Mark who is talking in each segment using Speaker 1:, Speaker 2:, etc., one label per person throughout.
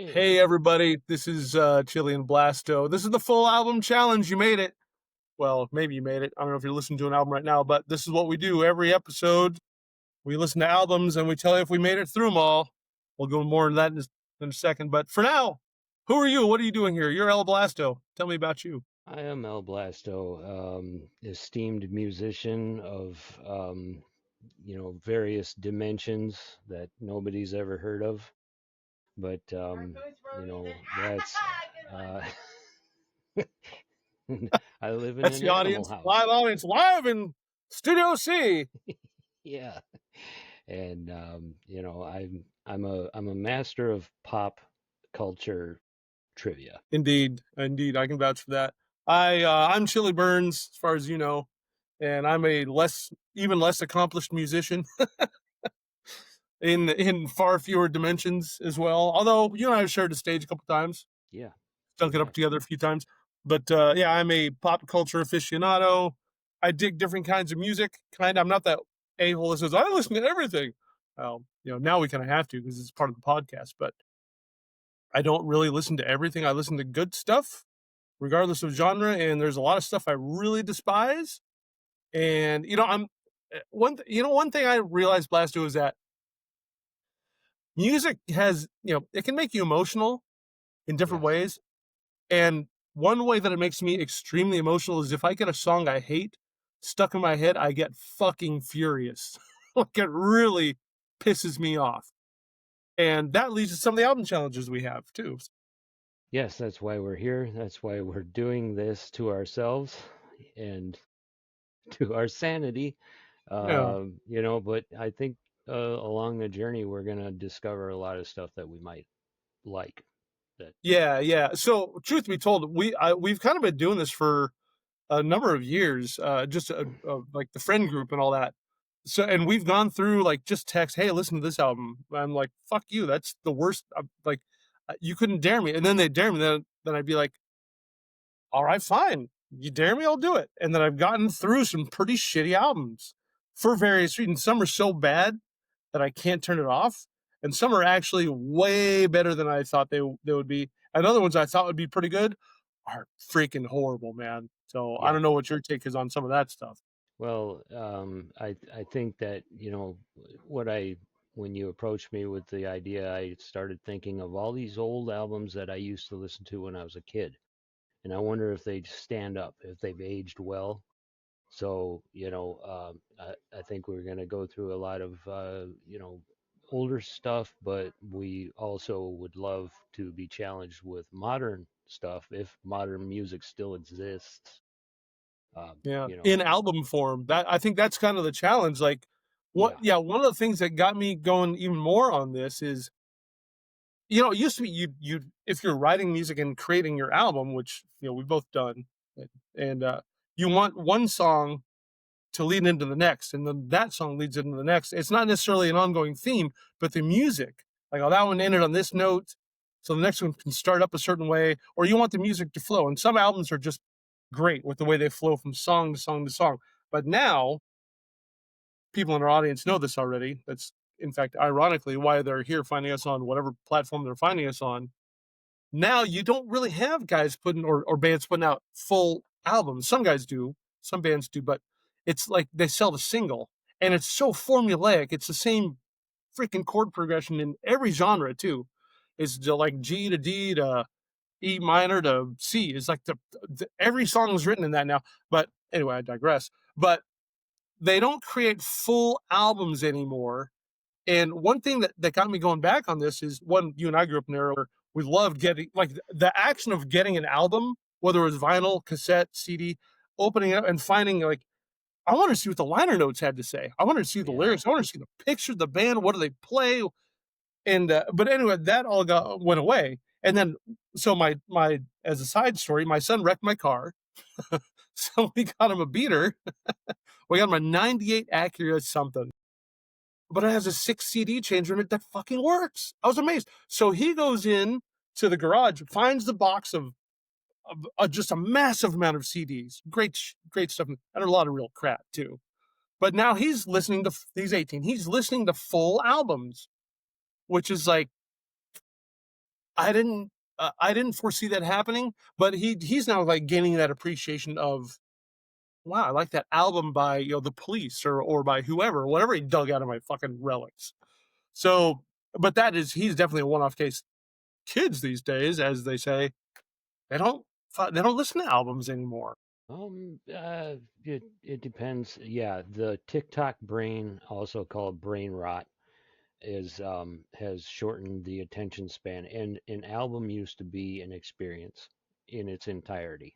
Speaker 1: Hey
Speaker 2: Hey.
Speaker 1: everybody, this is Chili and Blasto. This is the full album challenge. You made it. Well, maybe you made it. I don't know if you're listening to an album right now, but this is what we do every episode. We listen to albums and we tell you if we made it through them all. We'll go more into that in a second. But for now, who are you? What are you doing here? You're El Blasto. Tell me about you.
Speaker 2: I am El Blasto, esteemed musician of, various dimensions that nobody's ever heard of. But, that's, uh, I live in
Speaker 1: That's
Speaker 2: an
Speaker 1: the
Speaker 2: animal
Speaker 1: audience, live
Speaker 2: house.
Speaker 1: audience, live in Studio C.
Speaker 2: Yeah. And, I'm a master of pop culture trivia.
Speaker 1: Indeed, indeed, I can vouch for that. I'm Chili Burns, as far as you know, and I'm a even less accomplished musician in far fewer dimensions as well. Although you and I have shared the stage a couple times,
Speaker 2: Yeah,
Speaker 1: dunk
Speaker 2: we
Speaker 1: it up
Speaker 2: have.
Speaker 1: together a few times. But yeah, I'm a pop culture aficionado. I dig different kinds of music. I'm not that a hole that says I listen to everything. Well, now we kind of have to because it's part of the podcast. But I don't really listen to everything. I listen to good stuff, regardless of genre. And there's a lot of stuff I really despise. And I'm one thing I realized, Blasto, is that music has it can make you emotional in different
Speaker 2: Yes.
Speaker 1: ways. And one way that it makes me extremely emotional is if I get a song I hate stuck in my head, I get fucking furious. Like it really pisses me off. And that leads to some of the album challenges we have too.
Speaker 2: Yes, that's why we're here. That's why we're doing this to ourselves and to our sanity.
Speaker 1: Yeah.
Speaker 2: But I think along the journey, we're going to discover a lot of stuff that we might like. That,
Speaker 1: Yeah, yeah. So, truth be told, we've kind of been doing this for a number of years, just like the friend group and all that. So, and we've gone through like just text, hey, listen to this album. I'm like, fuck you, that's the worst. Like, you couldn't dare me. And then they dare me. Then I'd be like, all right, fine. You dare me, I'll do it. And then I've gotten through some pretty shitty albums for various reasons. Some are so bad that I can't turn it off, and some are actually way better than I thought they would be. And other ones I thought would be pretty good are freaking horrible, man. So I
Speaker 2: yeah.
Speaker 1: don't know what your take is on some of that stuff.
Speaker 2: Well, I think that what I when you approached me with the idea, I started thinking of all these old albums that I used to listen to when I was a kid, and I wonder if they stand up, if they've aged well. So, I think we're going to go through a lot of, older stuff, but we also would love to be challenged with modern stuff if modern music still exists. Um,
Speaker 1: Yeah,
Speaker 2: you know,
Speaker 1: in album form. That I think that's kind of the challenge. Like, what?
Speaker 2: yeah,
Speaker 1: Yeah, one of the things that got me going even more on this is, it used to be you if you're writing music and creating your album, which we've both done, and you want one song to lead into the next, and then that song leads into the next. It's not necessarily an ongoing theme, but the music, like, oh, that one ended on this note, so the next one can start up a certain way, or you want the music to flow. And some albums are just great with the way they flow from song to song to song. But now, people in our audience know this already. That's, in fact, ironically, why they're here finding us on whatever platform they're finding us on. Now you don't really have guys putting or bands putting out full albums. Some guys do, some bands do, but it's like they sell the single, and it's so formulaic. It's the same freaking chord progression in every genre too. It's like G to D to E minor to C. It's like every song is written in that now. But anyway, I digress. But they don't create full albums anymore. And one thing that got me going back on this is, one, you and I grew up in an era where we loved getting, like, the action of getting an album, whether it was vinyl, cassette, CD, opening up and finding, like, I want to see what the liner notes had to say. I want to see the
Speaker 2: yeah,
Speaker 1: lyrics. I want to see the picture, the band, what do they play? And but anyway, that all went away. And then, so my as a side story, my son wrecked my car, so we got him a beater. We got him a '98 Acura something, but it has a 6 CD changer in it that fucking works. I was amazed. So he goes in to the garage, finds the box of just a massive amount of CDs, great stuff, and a lot of real crap too. But now he's 18. He's listening to full albums, which is like, I didn't foresee that happening, but he's now like gaining that appreciation of wow, I like that album by the Police or by whoever, whatever he dug out of my fucking relics. So, but he's definitely a one-off case. Kids these days, as they say, they don't they don't listen to albums anymore.
Speaker 2: It depends. Yeah, the TikTok brain, also called brain rot, is has shortened the attention span. And an album used to be an experience in its entirety.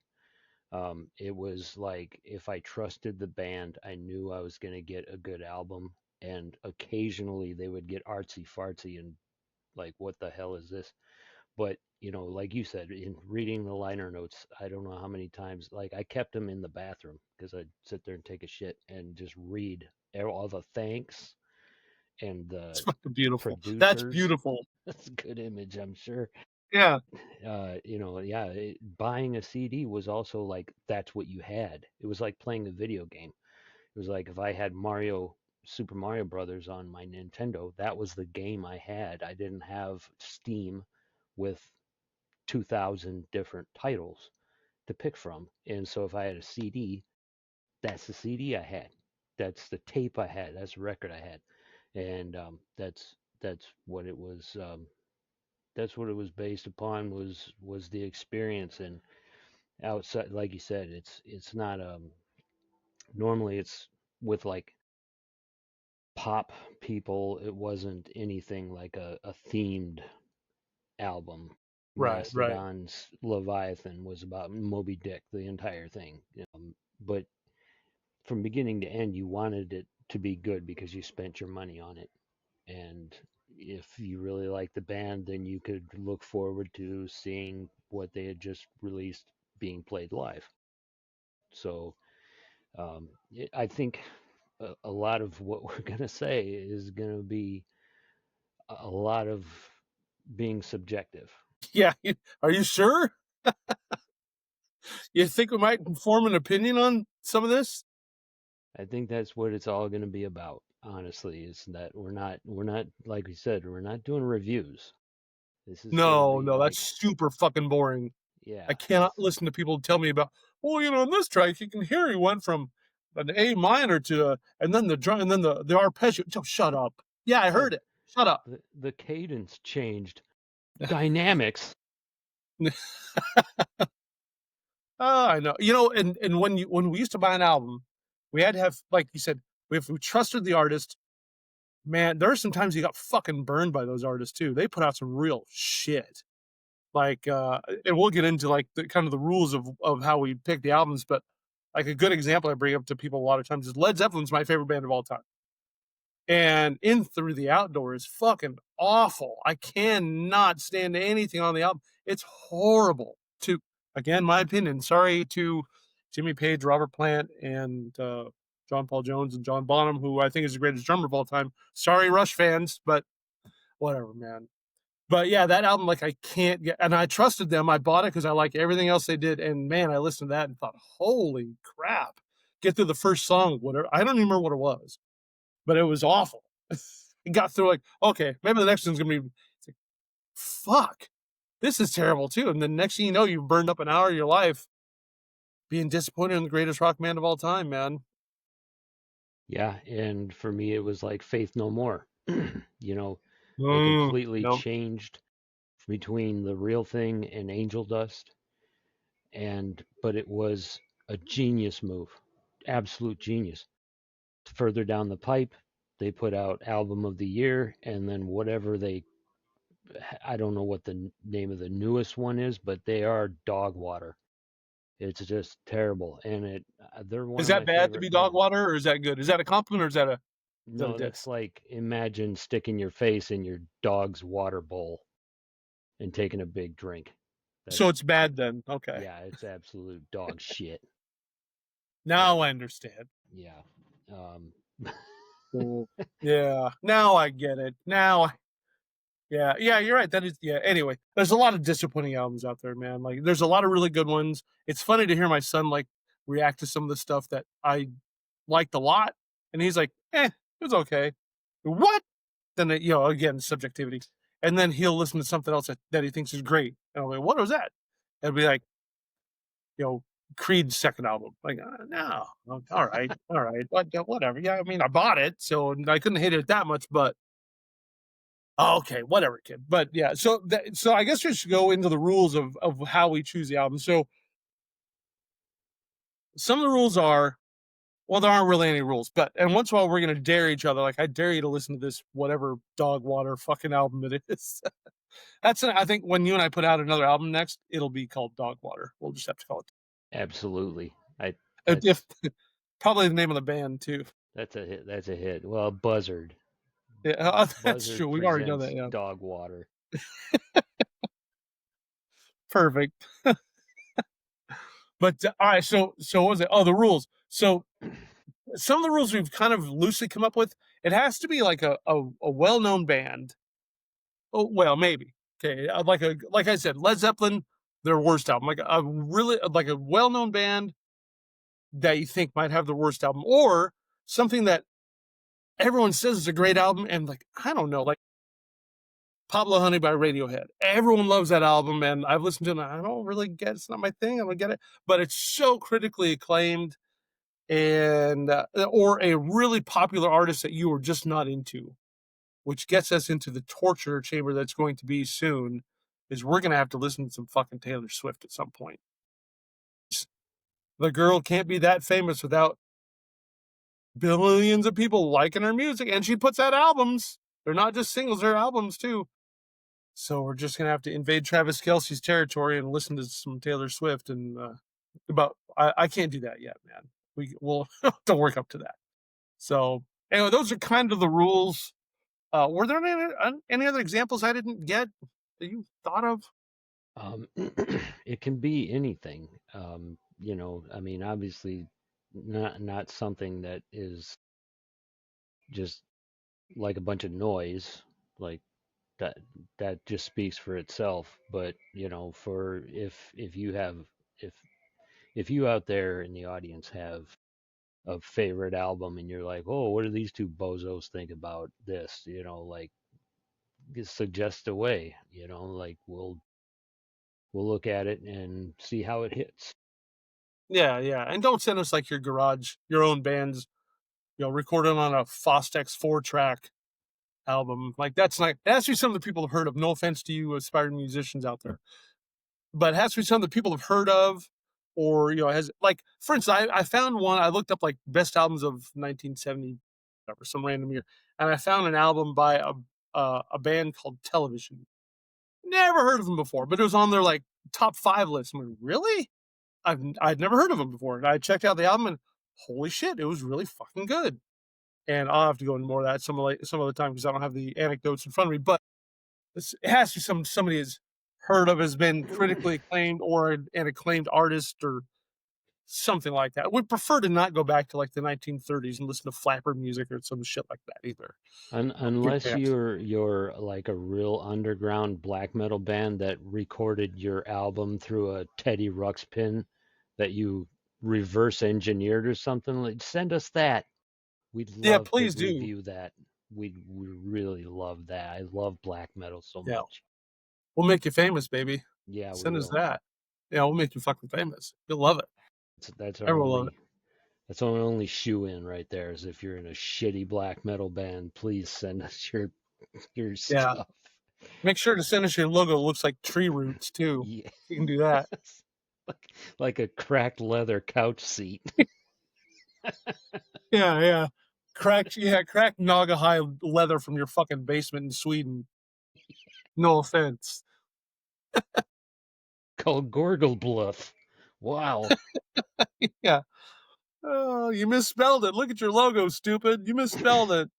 Speaker 2: It was like if I trusted the band, I knew I was going to get a good album. And occasionally they would get artsy fartsy and like, what the hell is this? But like you said, in reading the liner notes, I don't know how many times, like I kept them in the bathroom because I'd sit there and take a shit and just read all the thanks and
Speaker 1: It's
Speaker 2: the
Speaker 1: fucking beautiful. That's
Speaker 2: producers.
Speaker 1: beautiful.
Speaker 2: That's a good image, I'm sure.
Speaker 1: Yeah.
Speaker 2: Yeah, buying a CD was also like that's what you had. It was like playing a video game. It was like if I had Super Mario Brothers on my Nintendo, that was the game I had. I didn't have Steam with 2,000 different titles to pick from. And so if I had a CD, that's the CD I had. That's the tape I had. That's the record I had. And that's what it was. That's what it was based upon, was the experience. And outside, like you said, it's not normally it's with like pop people. It wasn't anything like a themed album.
Speaker 1: Right. Right.
Speaker 2: Mastodon's Leviathan was about Moby Dick, the entire thing. But from beginning to end, you wanted it to be good because you spent your money on it. And if you really like the band, then you could look forward to seeing what they had just released being played live. So I think a lot of what we're going to say is going to be a lot of being subjective.
Speaker 1: Yeah. Are you sure? You think we might form an opinion on some of this?
Speaker 2: I think that's what it's all going to be about. Honestly, is that we're not like we said, we're not doing reviews. This is going to
Speaker 1: No,
Speaker 2: be
Speaker 1: no, that's
Speaker 2: like,
Speaker 1: super fucking boring. I
Speaker 2: yeah,
Speaker 1: cannot listen to people tell me about, well, on this track you can hear he went from an A minor to and then the drum and then the arpeggio. Oh, shut up. Yeah, I
Speaker 2: yeah.
Speaker 1: heard it. Shut up.
Speaker 2: The cadence changed, dynamics.
Speaker 1: I know. And when we used to buy an album, we had to have, like you said, if we trusted the artist, man, there are some times you got fucking burned by those artists too. They put out some real shit. Like and we'll get into like the kind of the rules of how we pick the albums, but like a good example I bring up to people a lot of times is Led Zeppelin's my favorite band of all time. And In Through the Outdoor is fucking awful. I cannot stand anything on the album. It's horrible. To Again, my opinion. Sorry to Jimmy Page, Robert Plant, and John Paul Jones and John Bonham, who I think is the greatest drummer of all time. Sorry, Rush fans, but whatever, man. But yeah, that album, like I can't get, and I trusted them. I bought it because I like everything else they did, and man, I listened to that and thought, holy crap! Get through the first song, whatever. I don't even remember what it was, but it was awful. It got through like, okay, maybe the next one's gonna be. It's like, fuck, this is terrible too. And then next thing you know, you've burned up an hour of your life being disappointed in the greatest rock band of all time, man.
Speaker 2: Yeah, and for me, it was like Faith No More. you know, it completely
Speaker 1: No,
Speaker 2: changed between the real thing and Angel Dust, but it was a genius move, absolute genius. Further down the pipe, they put out Album of the Year, and then whatever I don't know what the name of the newest one is, but they are dog water. It's just terrible, and they're one
Speaker 1: is
Speaker 2: of
Speaker 1: that
Speaker 2: my
Speaker 1: bad to
Speaker 2: favorite
Speaker 1: be dog
Speaker 2: bands.
Speaker 1: water, or is that good? Is that a compliment, or is that a
Speaker 2: No,
Speaker 1: diss?
Speaker 2: that's like imagine sticking your face in your dog's water bowl and taking a big drink.
Speaker 1: So
Speaker 2: That's
Speaker 1: it's bad then. Okay,
Speaker 2: Yeah, it's absolute dog shit.
Speaker 1: now
Speaker 2: But
Speaker 1: I understand.
Speaker 2: yeah, um,
Speaker 1: Cool. Yeah, now I get it. Yeah, yeah, you're right. That is, yeah. Anyway, there's a lot of disappointing albums out there, man. Like, there's a lot of really good ones. It's funny to hear my son like react to some of the stuff that I liked a lot, and he's like, "Eh, it was okay." What? Then again, subjectivity. and then he'll listen to something else that he thinks is great. And I'll be like, what was that? And it'll be like, you know, Creed's second album. Like, no, all right, whatever. Yeah, I mean, I bought it, so I couldn't hate it that much, but okay, whatever, kid. But yeah, so I guess we should go into the rules of how we choose the album. So some of the rules are, well, there aren't really any rules, but and once in a while we're gonna dare each other. Like I dare you to listen to this whatever dog water fucking album it is. I think when you and I put out another album next, it'll be called Dog Water. We'll just have to call it.
Speaker 2: Absolutely. I
Speaker 1: If
Speaker 2: that's
Speaker 1: probably the name of the band too.
Speaker 2: that's a hit. That's a hit. Well, Buzzard.
Speaker 1: Yeah, that's true.
Speaker 2: Buzzard
Speaker 1: We've already done that.
Speaker 2: presents
Speaker 1: Yeah,
Speaker 2: Dog Water.
Speaker 1: perfect. But all right, so what was it? Oh, the rules. So some of the rules we've kind of loosely come up with. It has to be like a well known band. Oh well, maybe. Okay, like I said, Led Zeppelin, their worst album. Like a really like a well known band that you think might have the worst album, or something that everyone says is a great album, and like I don't know, like Pablo Honey by Radiohead. Everyone loves that album, and I've listened to it. And I don't really get it. It's not my thing. I don't get it, but it's so critically acclaimed, and or a really popular artist that you were just not into, which gets us into the torture chamber that's going to be soon. Is we're gonna have to listen to some fucking Taylor Swift at some point. The girl can't be that famous without billions of people liking her music, and she puts out albums. They're not just singles; they're albums too. So we're just gonna have to invade Travis Kelsey's territory and listen to some Taylor Swift. And about I can't do that yet, man. We'll have to work up to that. So anyway, those are kind of the rules. Were there any other examples I didn't get that you thought of?
Speaker 2: It can be anything. I mean, obviously, not something that is just like a bunch of noise, like that that just speaks for itself. But for if you have if you out there in the audience have a favorite album and you're like, oh, what do these two bozos think about this? Like just suggest a way. Like we'll look at it and see how it hits.
Speaker 1: Yeah, yeah. And don't send us like your own bands, recorded on a Fostex 4-track album. Like that's not. It has to be something that people have heard of. No offense to you, aspiring musicians out there, but it has to be something that people have heard of, or has like, for instance, I found one. I looked up like best albums of 1970, whatever, some random year, and I found an album by a band called Television. Never heard of them before, but it was on their like top 5 list. I'm like, really? I'd never heard of them before, and I checked out the album, and holy shit, it was really fucking good. And I'll have to go into more of that some other time because I don't have the anecdotes in front of me. But it has to be somebody has heard of, has been critically acclaimed, or an acclaimed artist, or something like that. We'd prefer to not go back to like the 1930s and listen to flapper music or some shit like that either. Give
Speaker 2: Unless
Speaker 1: champs.
Speaker 2: you're like a real underground black metal band that recorded your album through a Teddy Ruxpin that you reverse engineered or something, like send us that. We'd
Speaker 1: Yeah,
Speaker 2: love to
Speaker 1: please do.
Speaker 2: review that. We really love that. I love black metal so
Speaker 1: Yeah,
Speaker 2: much.
Speaker 1: we'll make you famous, baby.
Speaker 2: Yeah, we
Speaker 1: Send us
Speaker 2: will.
Speaker 1: that. Yeah, we'll make you fucking famous. You'll love it.
Speaker 2: That's our
Speaker 1: Everyone will love it.
Speaker 2: only that's our only shoe in right there. Is if you're in a shitty black metal band, please send us your
Speaker 1: Yeah.
Speaker 2: stuff.
Speaker 1: Make sure to send us your logo that looks like tree roots too.
Speaker 2: Yeah.
Speaker 1: You can do that.
Speaker 2: like a cracked leather couch seat.
Speaker 1: Yeah, yeah. Cracked Naga high leather from your fucking basement in Sweden. No offense.
Speaker 2: Called Gorgle Bluff. Wow.
Speaker 1: Yeah. Oh, you misspelled it. Look at your logo, stupid. You misspelled it.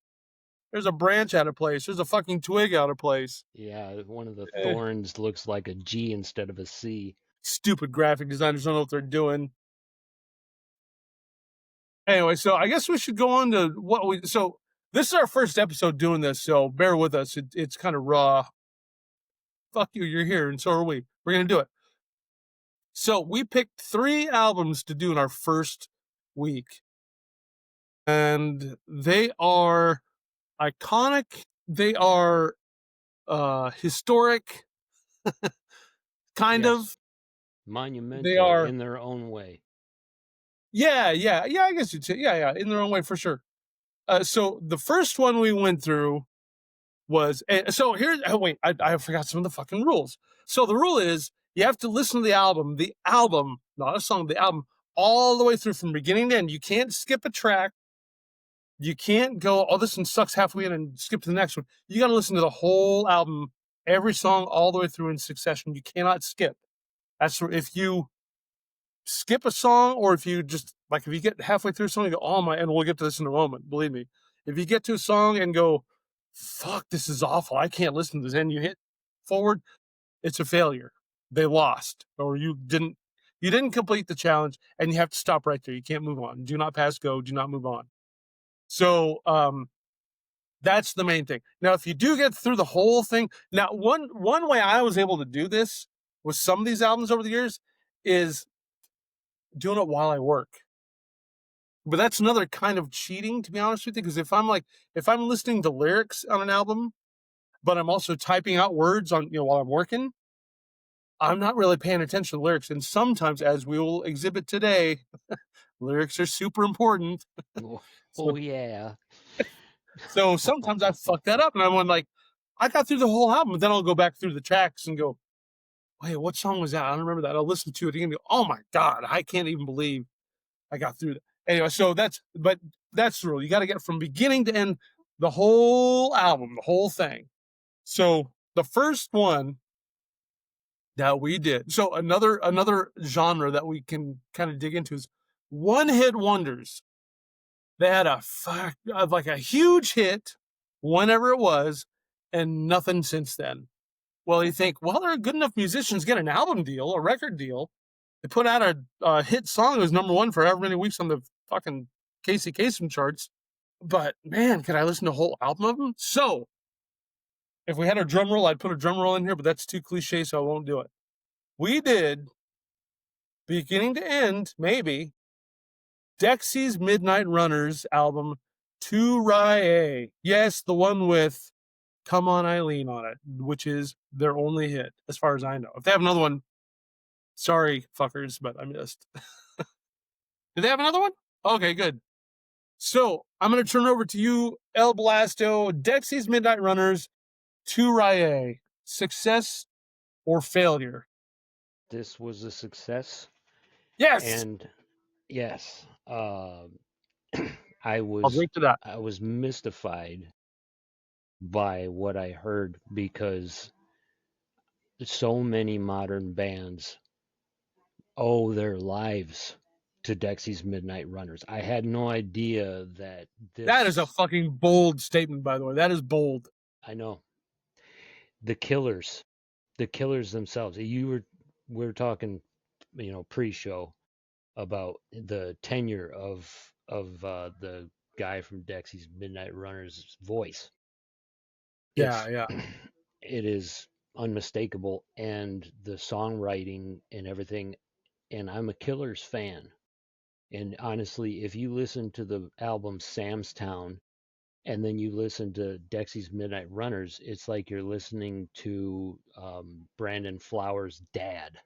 Speaker 1: There's a branch out of place. There's a fucking twig out of place.
Speaker 2: Yeah, one of the
Speaker 1: Eh,
Speaker 2: thorns looks like a G instead of a C.
Speaker 1: stupid graphic designers don't know what they're doing. Anyway, so I guess we should go on to what we. So this is our first episode doing this, so bear with us. It's kind of raw. Fuck you, you're here, and so are we. We're gonna do it. So we picked 3 albums to do in our first week, and they are iconic. They are historic, kind
Speaker 2: Yes.
Speaker 1: of. They
Speaker 2: Monumental
Speaker 1: are,
Speaker 2: in their own way.
Speaker 1: yeah, yeah, yeah. I guess you'd say, yeah, yeah, in their own way for sure. So the first one we went through was, so here. Oh wait, I forgot some of the fucking rules. So the rule is you have to listen to the album, not a song, the album, all the way through from beginning to end. You can't skip a track. You can't go, oh, this one sucks halfway in and skip to the next one. You got to listen to the whole album, every song, all the way through in succession. You cannot skip. That's if you skip a song, or if you just like if you get halfway through a song, you go, oh my, and we'll get to this in a moment. Believe me, if you get to a song and go, fuck, this is awful, I can't listen to this, and you hit forward, it's a failure. They lost, or you didn't complete the challenge, and you have to stop right there. You can't move on. Do not pass go. Do not move on. So that's the main thing. Now, if you do get through the whole thing, now one way I was able to do this with some of these albums over the years is doing it while I work. But that's another kind of cheating, to be honest with you, because if I'm listening to lyrics on an album, but I'm also typing out words on while I'm working, I'm not really paying attention to lyrics. And sometimes, as we will exhibit today, lyrics are super important.
Speaker 2: Oh,
Speaker 1: So
Speaker 2: oh yeah.
Speaker 1: so sometimes I fuck that up, and I'm like, I got through the whole album, but then I'll go back through the tracks and go, wait, what song was that? I don't remember that. I'll listen to it again and go, oh my God, I can't even believe I got through that. Anyway, so that's the rule. You got to get from beginning to end, the whole album, the whole thing. So the first one that we did, so another genre that we can kind of dig into is one hit wonders. They had a fuck of like a huge hit whenever it was, and nothing since then. Well, you think, well, they're good enough musicians, get an album deal, a record deal. They put out a hit song that was number one for however many weeks on the fucking Casey Kasem charts. But man, could I listen to a whole album of them? So if we had a drum roll, I'd put a drum roll in here, but that's too cliche, so I won't do it. We did beginning to end, maybe, Dexy's Midnight Runners album, Too Rye Ay. Yes, the one with Come On Eileen on it, which is their only hit, as far as I know. If they have another one, sorry, fuckers, but I missed. Did they have another one? Okay, good. So I'm going to turn over to you, El Blasto, Dexy's Midnight Runners, Too Rye Ay. Success or failure?
Speaker 2: This was a success.
Speaker 1: Yes.
Speaker 2: And yes, I
Speaker 1: I'll
Speaker 2: was
Speaker 1: drink to that.
Speaker 2: I was mystified by what I heard because so many modern bands owe their lives to Dexy's Midnight Runners. I had no idea that
Speaker 1: That is a
Speaker 2: this.
Speaker 1: fucking bold statement, by the way. That is bold.
Speaker 2: I know the Killers, the Killers themselves. We were talking, pre-show about the tenure of the guy from Dexy's Midnight Runners' voice.
Speaker 1: Yeah,
Speaker 2: It's
Speaker 1: yeah.
Speaker 2: it is unmistakable, and the songwriting and everything. And I'm a Killers fan. And honestly, if you listen to the album Sam's Town and then you listen to Dexy's Midnight Runners, it's like you're listening to Brandon Flowers' dad,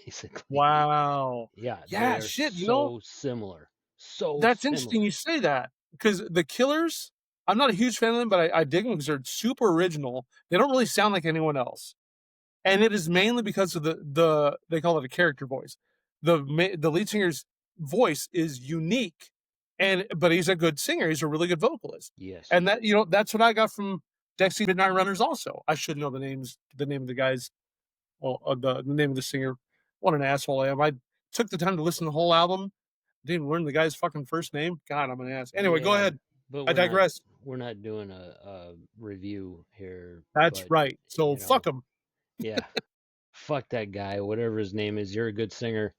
Speaker 2: basically.
Speaker 1: Wow.
Speaker 2: Yeah, they
Speaker 1: Yeah,
Speaker 2: are
Speaker 1: shit.
Speaker 2: so similar. So
Speaker 1: That's interesting
Speaker 2: similar.
Speaker 1: you say that, because the Killers, I'm not a huge fan of them, but I dig them because they're super original. They don't really sound like anyone else, and it is mainly because of they call it a character voice. The lead singer's voice is unique, and but he's a good singer. He's a really good vocalist,
Speaker 2: Yes.
Speaker 1: and that's what I got from Dexy Midnight Runners. Also, I should know the name of the guys, well, the name of the singer. What an asshole I am! I took the time to listen to the whole album. Didn't learn the guy's fucking first name. God, I'm an ass. Anyway, go
Speaker 2: Yeah,
Speaker 1: ahead.
Speaker 2: but
Speaker 1: I digress.
Speaker 2: we're not doing a review here,
Speaker 1: That's
Speaker 2: but
Speaker 1: right. So
Speaker 2: you
Speaker 1: fuck
Speaker 2: know,
Speaker 1: him.
Speaker 2: yeah, fuck that guy, whatever his name is. You're a good singer.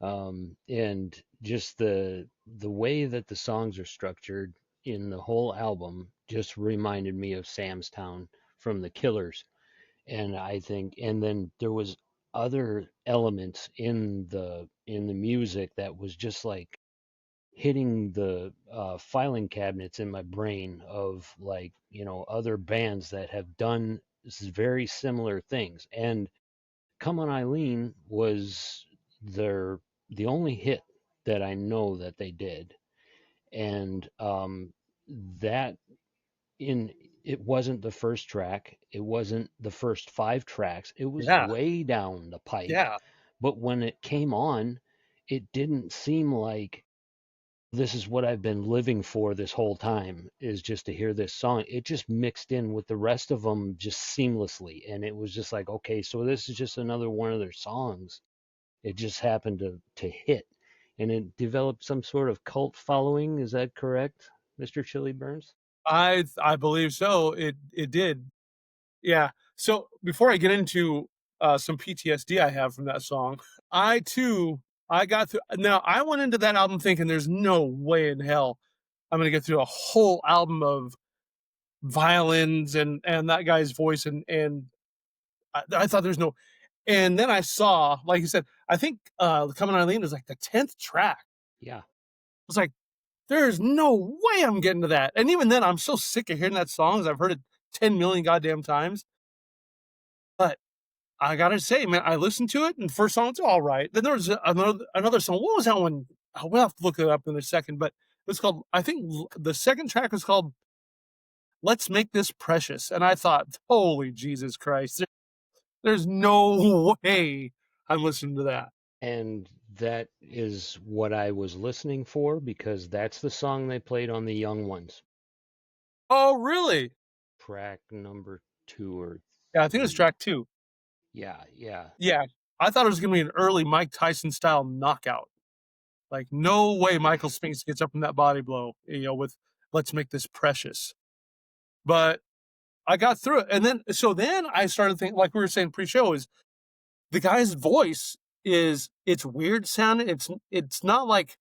Speaker 2: And just the way that the songs are structured in the whole album just reminded me of Sam's Town from the Killers. And I think, and then there was other elements in the music that was just like hitting the filing cabinets in my brain of, like, other bands that have done very similar things. And Come On Eileen was their the only hit that I know that they did. And that in it wasn't the first track, it wasn't the first 5 tracks, it was
Speaker 1: Yeah,
Speaker 2: way down the pike.
Speaker 1: yeah.
Speaker 2: But when it came on, it didn't seem like this is what I've been living for this whole time, is just to hear this song. It just mixed in with the rest of them just seamlessly. And it was just like, okay, so this is just another one of their songs. It just happened to hit. And it developed some sort of cult following. Is that correct, Mr. Chili Burns?
Speaker 1: I believe so. It did. Yeah. So before I get into some PTSD I have from that song, I too I got through. Now I went into that album thinking there's no way in hell I'm gonna get through a whole album of violins and that guy's voice and I thought there's no. And then I saw, like you said, I think "Coming Eileen" is like the 10th track. I
Speaker 2: Yeah.
Speaker 1: was like, there's no way I'm getting to that. And even then, I'm so sick of hearing that song, as I've heard it 10 million goddamn times. But I gotta say, man, I listened to it, and the first song's all right. Then there was another song. What was that one? We'll have to look it up in a second. But it was called, I think the second track was called "Let's Make This Precious." And I thought, holy Jesus Christ, there's no way I'm listening to that.
Speaker 2: And that is what I was listening for, because that's the song they played on the Young Ones,
Speaker 1: Oh, really?
Speaker 2: track number 2 or 3.
Speaker 1: Yeah, I think it was track two.
Speaker 2: Yeah, yeah.
Speaker 1: Yeah, I thought it was gonna be an early Mike Tyson style knockout. Like, no way Michael Spinks gets up from that body blow, with "Let's Make This Precious." But I got through it, and then I started thinking, like we were saying pre-show, is the guy's voice it's weird sounding. It's not like,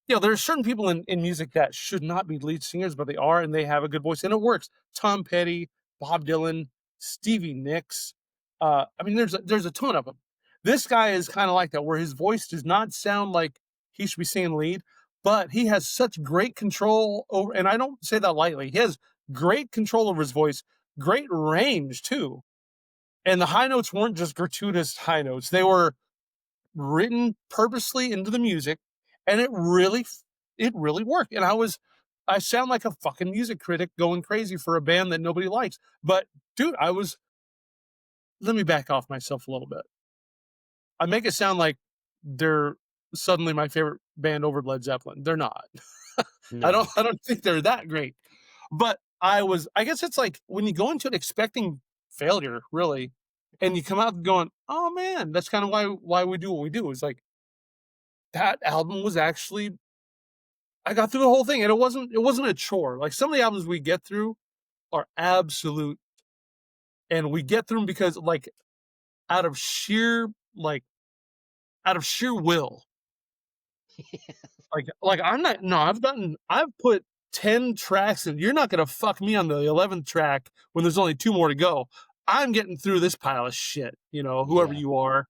Speaker 1: there are certain people in music that should not be lead singers, but they are, and they have a good voice, and it works. Tom Petty, Bob Dylan, Stevie Nicks. I mean, there's a ton of them. This guy is kind of like that, where his voice does not sound like he should be singing lead, but he has such great control over, and I don't say that lightly. He has great control over his voice, great range too. And the high notes weren't just gratuitous high notes; they were written purposely into the music, and it really worked. And I sound like a fucking music critic going crazy for a band that nobody likes. But dude, let me back off myself a little bit. I make it sound like they're suddenly my favorite band over Led Zeppelin. They're not.
Speaker 2: No.
Speaker 1: I don't think they're that great. But I guess it's like when you go into it expecting failure, really, and you come out going, "Oh man, that's kind of why we do what we do." Is like that album was actually, I got through the whole thing, and it wasn't a chore. Like some of the albums we get through are absolute, and we get through them because, like, out of sheer like out of sheer will. Like I'm not no, I've put 10 tracks, and you're not gonna fuck me on the 11th track when there's only 2 more to go. I'm getting through this pile of shit, whoever
Speaker 2: Yeah.
Speaker 1: you are,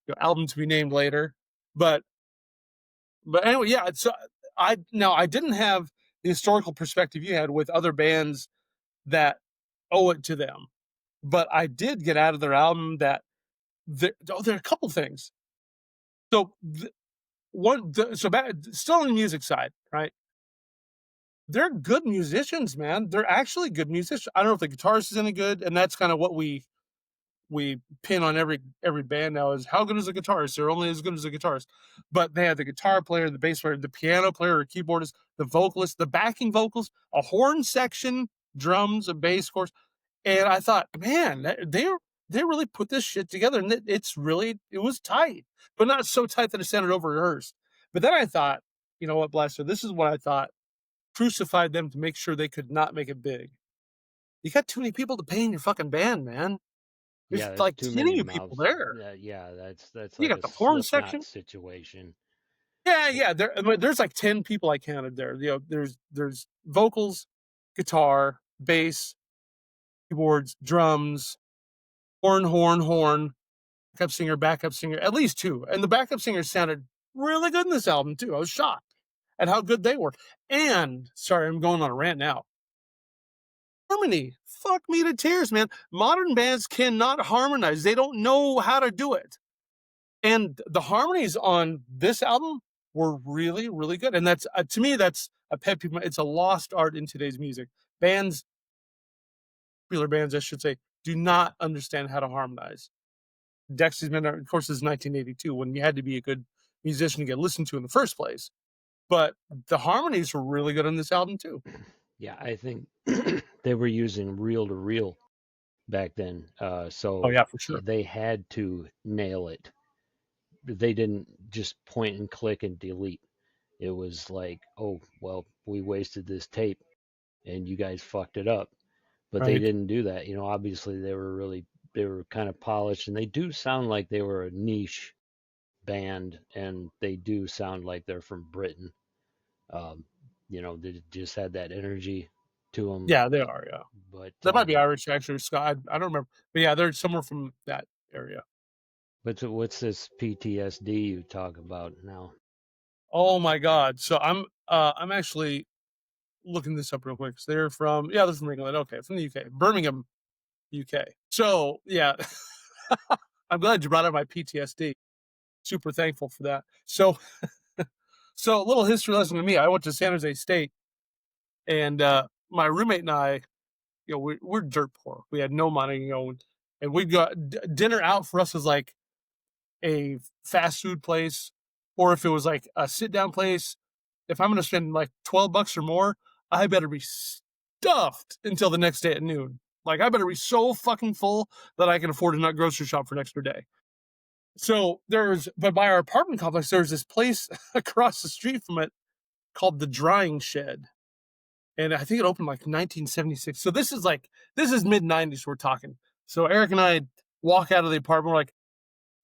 Speaker 1: your album to be named later. But anyway, yeah. So I didn't have the historical perspective you had with other bands that owe it to them, but I did get out of their album that there are a couple things. So still on the music side, right? They're good musicians, man. They're actually good musicians. I don't know if the guitarist is any good, and that's kind of what we pin on every band now, is how good is a guitarist? They're only as good as a guitarist. But they have the guitar player, the bass player, the piano player or keyboardist, the vocalist, the backing vocals, a horn section, drums, a bass course. And I thought, man, they really put this shit together, and it was tight, but not so tight that it sounded over rehearsed. But then I thought, you know what, Blaster, this is what I thought crucified them to make sure they could not make it big. You got too many people to pay in your fucking band, man. There's
Speaker 2: Yeah, that's
Speaker 1: like
Speaker 2: too
Speaker 1: 10 of
Speaker 2: many
Speaker 1: you people
Speaker 2: mouths.
Speaker 1: there.
Speaker 2: Yeah, that's
Speaker 1: You
Speaker 2: like
Speaker 1: got
Speaker 2: a
Speaker 1: the horn
Speaker 2: Slipknot
Speaker 1: section.
Speaker 2: situation.
Speaker 1: Yeah,
Speaker 2: Yeah.
Speaker 1: yeah. There's like 10 people I counted there. There's vocals, guitar, bass, keyboards, drums, horn, backup singer, at least two. And the backup singer sounded really good in this album too. I was shocked. and how good they were. And sorry, I'm going on a rant now. Harmony, fuck me to tears, man. Modern bands cannot harmonize. They don't know how to do it. And the harmonies on this album were really, really good. And that's to me, that's a pet peeve. It's a lost art in today's music. Bands, popular bands, I should say, do not understand how to harmonize. Dexy's been, of course, is 1982 when you had to be a good musician to get listened to in the first place. But the harmonies were really good on this album too.
Speaker 2: Yeah, I think they were using reel to reel back then,
Speaker 1: Oh
Speaker 2: so
Speaker 1: yeah, for sure.
Speaker 2: they had to nail it. They didn't just point and click and delete. It was like, oh, well, we wasted this tape and you guys fucked it up. But they
Speaker 1: Right.
Speaker 2: didn't do that. Obviously they were kind of polished, and they do sound like they were a niche band, and they do sound like they're from Britain. Um, they just had that energy to them.
Speaker 1: Yeah, they are. Yeah.
Speaker 2: But
Speaker 1: That might be Irish, actually, Scott. I don't remember. But yeah, they're somewhere from that area.
Speaker 2: what's this PTSD you talk about now?
Speaker 1: Oh my God. So I'm actually looking this up real quick. So they're from England. Okay, from the UK. Birmingham, UK. So yeah. I'm glad you brought up my PTSD. Super thankful for that. So a little history lesson to me. I went to San Jose State, and my roommate and I, we're dirt poor. We had no money, and we got dinner out for us was like a fast food place, or if it was like a sit down place, if I'm going to spend like $12 or more, I better be stuffed until the next day at noon. Like I better be so fucking full that I can afford to not grocery shop for an extra day. So but by our apartment complex, there's this place across the street from it called the Drying Shed. And I think it opened like 1976. So this is mid 90s we're talking. So Eric and I walk out of the apartment. We're like,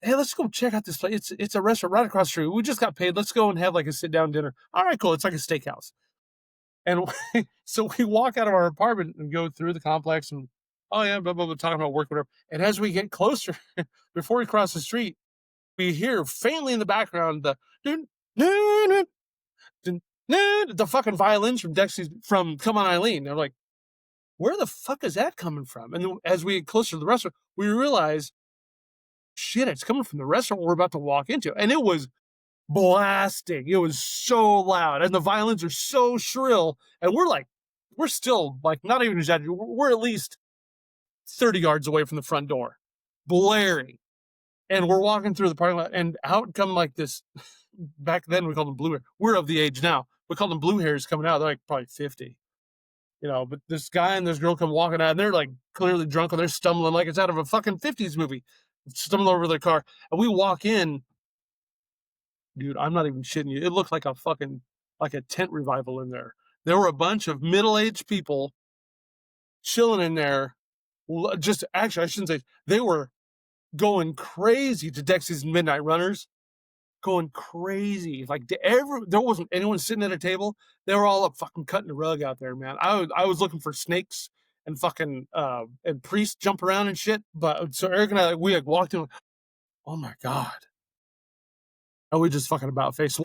Speaker 1: hey, let's go check out this place. It's a restaurant right across the street. We just got paid. Let's go and have like a sit down dinner. All right, cool. It's like a steakhouse. And so we walk out of our apartment and go through the complex and oh yeah, blah blah blah, talking about work, whatever. And as we get closer, before we cross the street, we hear faintly in the background the dun, dun, dun, dun, dun, the fucking violins from Dexy from Come On Eileen. They're like, where the fuck is that coming from? And then as we get closer to the restaurant, we realize, shit, it's coming from the restaurant we're about to walk into. And it was blasting. It was so loud. And the violins are so shrill. And we're still like, not even exaggerating, we're at least 30 yards away from the front door, blaring. And we're walking through the parking lot, and out come like this. Back then, we called them blue hair. We're of the age now. We call them blue hairs coming out. They're like probably 50, but this guy and this girl come walking out, and they're like clearly drunk, and they're stumbling like it's out of a fucking 50s movie, stumbling over their car. And we walk in, dude, I'm not even shitting you. It looked like like a tent revival in there. There were a bunch of middle-aged people chilling in there. Just actually, I shouldn't say they were going crazy to Dexy's Midnight Runners, going crazy. Like there wasn't anyone sitting at a table. They were all up fucking cutting the rug out there, man. I was looking for snakes and fucking and priests jump around and shit. But so Eric and I, we like walked in. Oh my God. And we just fucking about face.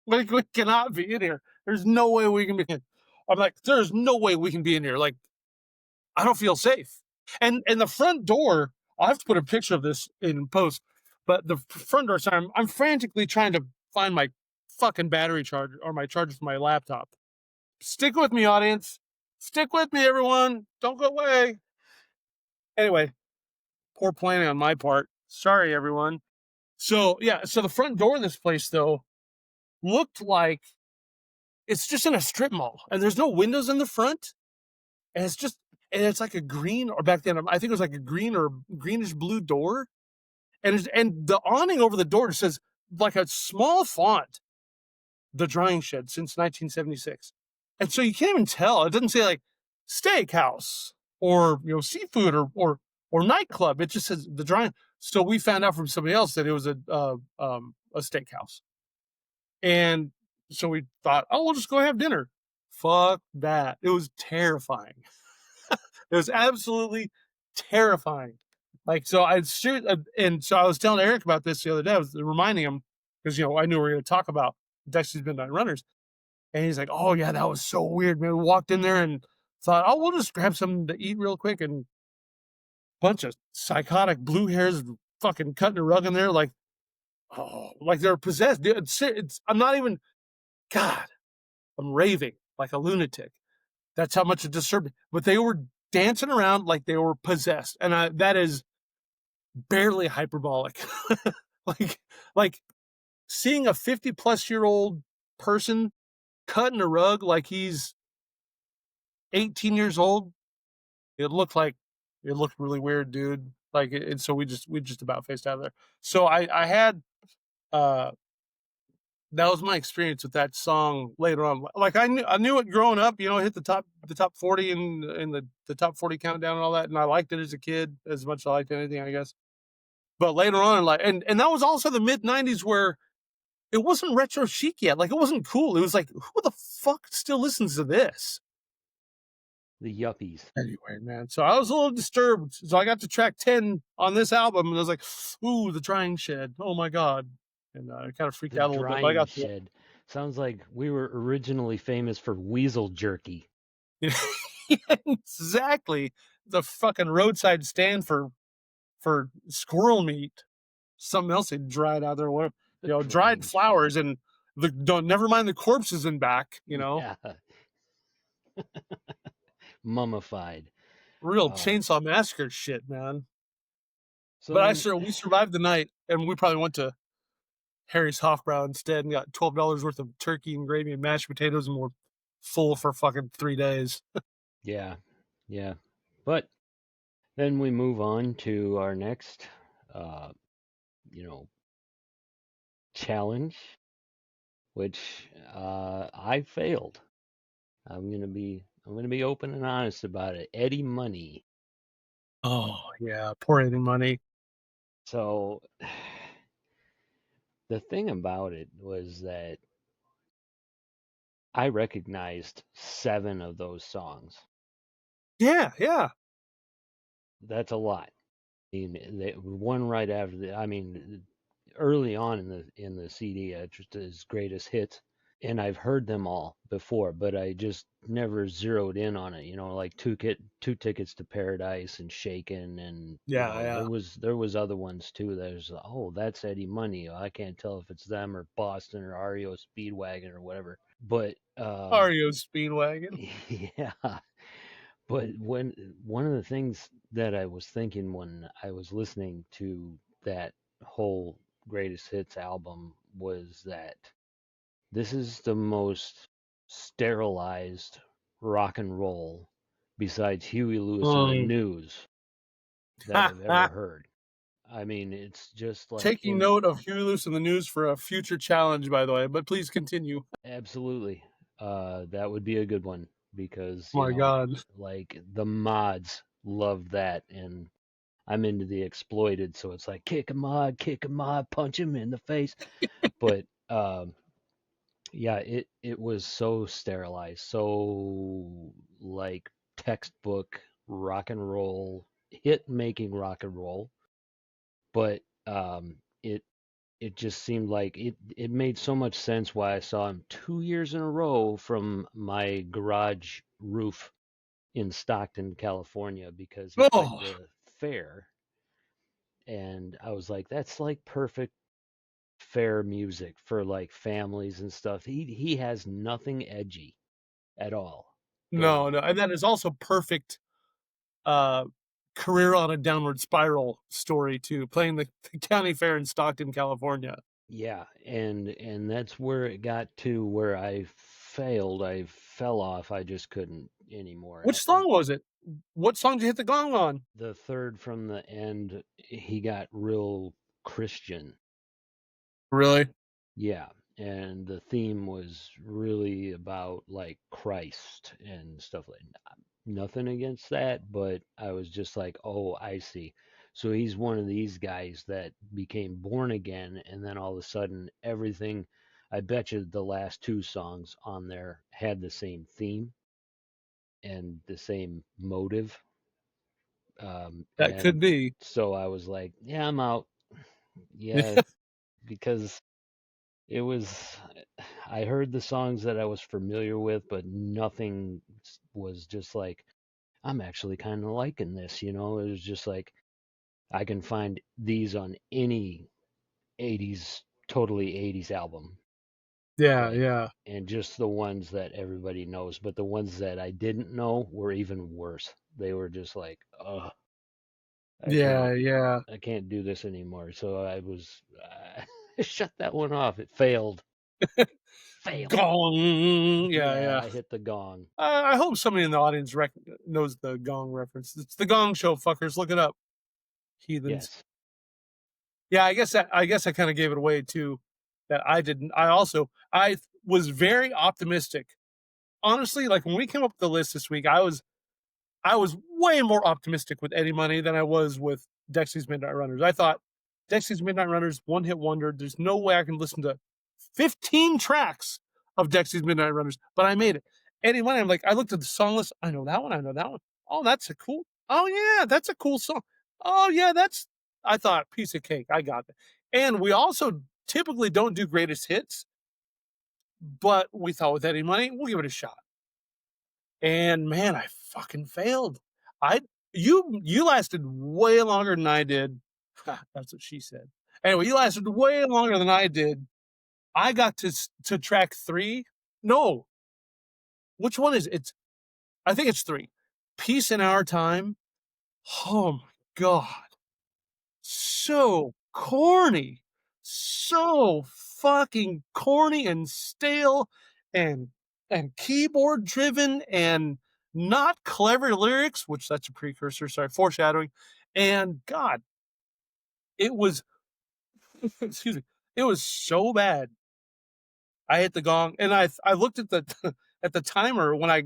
Speaker 1: Like we cannot be in here. There's no way we can be in. I'm like, there's no way we can be in here. Like, I don't feel safe. And the front door, I'll have to put a picture of this in post, but the front door, sorry, I'm frantically trying to find my fucking battery charger or my charger for my laptop. Stick with me, audience. Stick with me, everyone. Don't go away. Anyway, poor planning on my part. Sorry, everyone. So yeah, so the front door of this place though looked like it's just in a strip mall, and there's no windows in the front, and it's like a green, or back then I think it was like a green or greenish blue door, and the awning over the door says like a small font, "The Drying Shed since 1976," and so you can't even tell. It doesn't say like steakhouse or seafood or nightclub. It just says the Drying. So we found out from somebody else that it was a steakhouse. And so we thought, oh, we'll just go have dinner. Fuck that. It was terrifying. It was absolutely terrifying. Like, so and so I was telling Eric about this the other day. I was reminding him because, I knew we were going to talk about Dexy's Midnight Runners, and he's like, "Oh yeah, that was so weird, man." We walked in there and thought, "Oh, we'll just grab something to eat real quick," and bunch of psychotic blue hairs fucking cutting a rug in there, like, oh, like they're possessed, dude. I'm not even. God, I'm raving like a lunatic. That's how much it disturbed me. But they were dancing around like they were possessed, and that is barely hyperbolic. like, like seeing a 50-plus-year-old person cutting a rug like he's 18 years old. It looked like it looked really weird, dude. Like, and so we just about faced out of there. So I had uh that was my experience with that song later on. Like I knew it growing up, hit the top 40 in the top 40 countdown and all that, and I liked it as a kid as much as I liked anything, I guess. But later on, like, and that was also the mid-90s where it wasn't retro chic yet. Like, it wasn't cool. It was like, who the fuck still listens to this?
Speaker 2: The yuppies.
Speaker 1: Anyway, man. So I was a little disturbed. So I got to track 10 on this album, and I was like, ooh, the drying shed. Oh my God. And I kind of freaked
Speaker 2: The
Speaker 1: out a little bit, but I
Speaker 2: drying
Speaker 1: got to
Speaker 2: shed. Sounds like we were originally famous for weasel jerky.
Speaker 1: it. Exactly. The fucking roadside stand for squirrel meat. Something else they dried out there.
Speaker 2: The
Speaker 1: Dried
Speaker 2: drying
Speaker 1: flowers,
Speaker 2: shed.
Speaker 1: and don't never mind the corpses in back.
Speaker 2: Yeah. Mummified.
Speaker 1: Real
Speaker 2: Oh.
Speaker 1: chainsaw massacre shit, man.
Speaker 2: So
Speaker 1: But
Speaker 2: then,
Speaker 1: we survived the night, and we probably went to Harry's Hofbrau instead and got $12 worth of turkey and gravy and mashed potatoes, and we're full for fucking 3 days.
Speaker 2: yeah, yeah. But then we move on to our next, uh, you know, challenge, which I failed. I'm gonna be open and honest about it. Eddie Money.
Speaker 1: Oh yeah, poor Eddie Money.
Speaker 2: So the thing about it was that I recognized 7 of those songs.
Speaker 1: Yeah, yeah.
Speaker 2: That's a lot. I mean, one right after the. I mean, early on in the CD, just his greatest hits, and I've heard them all before, but I just never zeroed in on it. Like two tickets to Paradise and Shaken, and
Speaker 1: Yeah,
Speaker 2: there
Speaker 1: yeah.
Speaker 2: was other ones too. There's that's Eddie Money. I can't tell if it's them or Boston or REO Speedwagon or whatever. But
Speaker 1: REO Speedwagon.
Speaker 2: yeah. But when one of the things that I was thinking when I was listening to that whole greatest hits album was that this is the most sterilized rock and roll besides Huey Lewis and the
Speaker 1: Mm.
Speaker 2: News that I've ever heard. I mean, it's just like
Speaker 1: Taking note of Huey Lewis in the News for a future challenge, by the way, but please continue.
Speaker 2: absolutely that would be a good one because,
Speaker 1: My God.
Speaker 2: like the mods love that and I'm into the exploited, so it's like kick a mod, punch him in the face. But yeah, it was so sterilized, so like textbook rock and roll, hit making rock and roll. But it just seemed like it made so much sense why I saw him 2 years in a row from my garage roof in Stockton, California, because he played
Speaker 1: Oh
Speaker 2: the fair, and I was like, that's like perfect fair music for like families and stuff. He has nothing edgy at all going
Speaker 1: no, no,
Speaker 2: on.
Speaker 1: and that is also perfect. Uh, career on a downward spiral story too. Playing the county fair in Stockton, California.
Speaker 2: Yeah, and that's where it got to where I failed. I fell off. I just couldn't anymore.
Speaker 1: Which song was it? What song did you hit the gong on?
Speaker 2: The third from the end, he got real Christian.
Speaker 1: Really?
Speaker 2: Yeah, and the theme was really about like Christ and stuff like that. Nothing against that, but I was just like, oh, I see. So he's one of these guys that became born again, and then all of a sudden, everything. I bet you the last 2 songs on there had the same theme and the same motive.
Speaker 1: That could
Speaker 2: And
Speaker 1: be.
Speaker 2: so I was like, yeah, I'm out. Yeah, because it was, I heard the songs that I was familiar with, but nothing was just like, I'm actually kind of liking this, you know? It was just like, I can find these on any 80s, totally 80s album.
Speaker 1: Yeah,
Speaker 2: Like,
Speaker 1: yeah,
Speaker 2: and just the ones that everybody knows, but the ones that I didn't know were even worse. They were just like, oh, I
Speaker 1: yeah,
Speaker 2: can't,
Speaker 1: yeah.
Speaker 2: I can't do this anymore. So I was, shut that one off. It failed. Failed.
Speaker 1: Gong. Yeah,
Speaker 2: Yeah,
Speaker 1: yeah.
Speaker 2: I hit the gong.
Speaker 1: I hope somebody in the audience knows the Gong reference. It's the Gong Show, fuckers. Look it up, heathens.
Speaker 2: Yes.
Speaker 1: Yeah, I guess I kind of gave it away too. That I didn't. I was very optimistic. Honestly, like when we came up with the list this week, I was way more optimistic with Eddie Money than I was with Dexy's Midnight Runners. I thought Dexy's Midnight Runners, one hit wonder. There's no way I can listen to 15 tracks of Dexy's Midnight Runners, but I made it. Eddie Money, I'm like, I looked at the song list. I know that one. I know that one. Oh, that's a cool. Oh, yeah, that's a cool song. Oh, yeah, I thought, piece of cake. I got that. And we also typically don't do greatest hits, but we thought with Eddie Money, we'll give it a shot. And man, I fucking failed. I you lasted way longer than I did. That's what she said. Anyway, you lasted way longer than I did. I got to track 3. No, which one is it? I think it's 3. Peace in Our Time. Oh my god, so corny, so fucking corny and stale, and keyboard driven and not clever lyrics, which that's a precursor, sorry, foreshadowing. And god, it was excuse me, it was so bad. I hit the gong and I looked at the at the timer when I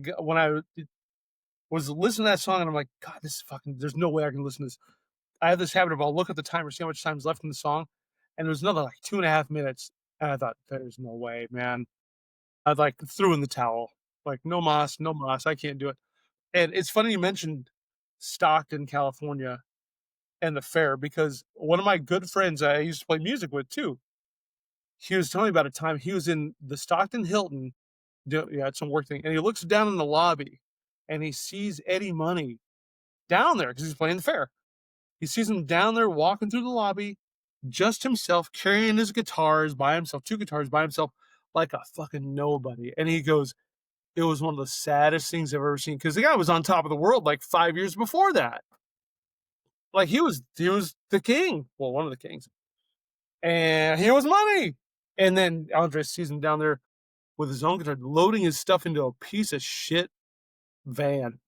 Speaker 1: was listening to that song, and I'm like, god, this is fucking, there's no way I can listen to this. I have this habit of I'll look at the timer, see how much time's left in the song, and there's another like 2.5 minutes, and I thought, there's no way, man. I like threw in the towel, like no mas, no mas, I can't do it. And it's funny you mentioned Stockton, California, and the fair, because one of my good friends I used to play music with too, he was telling me about a time he was in the Stockton Hilton, yeah, it's some work thing, and he looks down in the lobby, and he sees Eddie Money down there because he's playing the fair. He sees him down there walking through the lobby, just himself, carrying his guitars by himself, 2 guitars by himself, like a fucking nobody. And he goes, it was one of the saddest things I've ever seen, because the guy was on top of the world like 5 years before that. Like he was the king. Well, one of the kings. And he was Money. And then Andres sees him down there with his own guitar, loading his stuff into a piece of shit van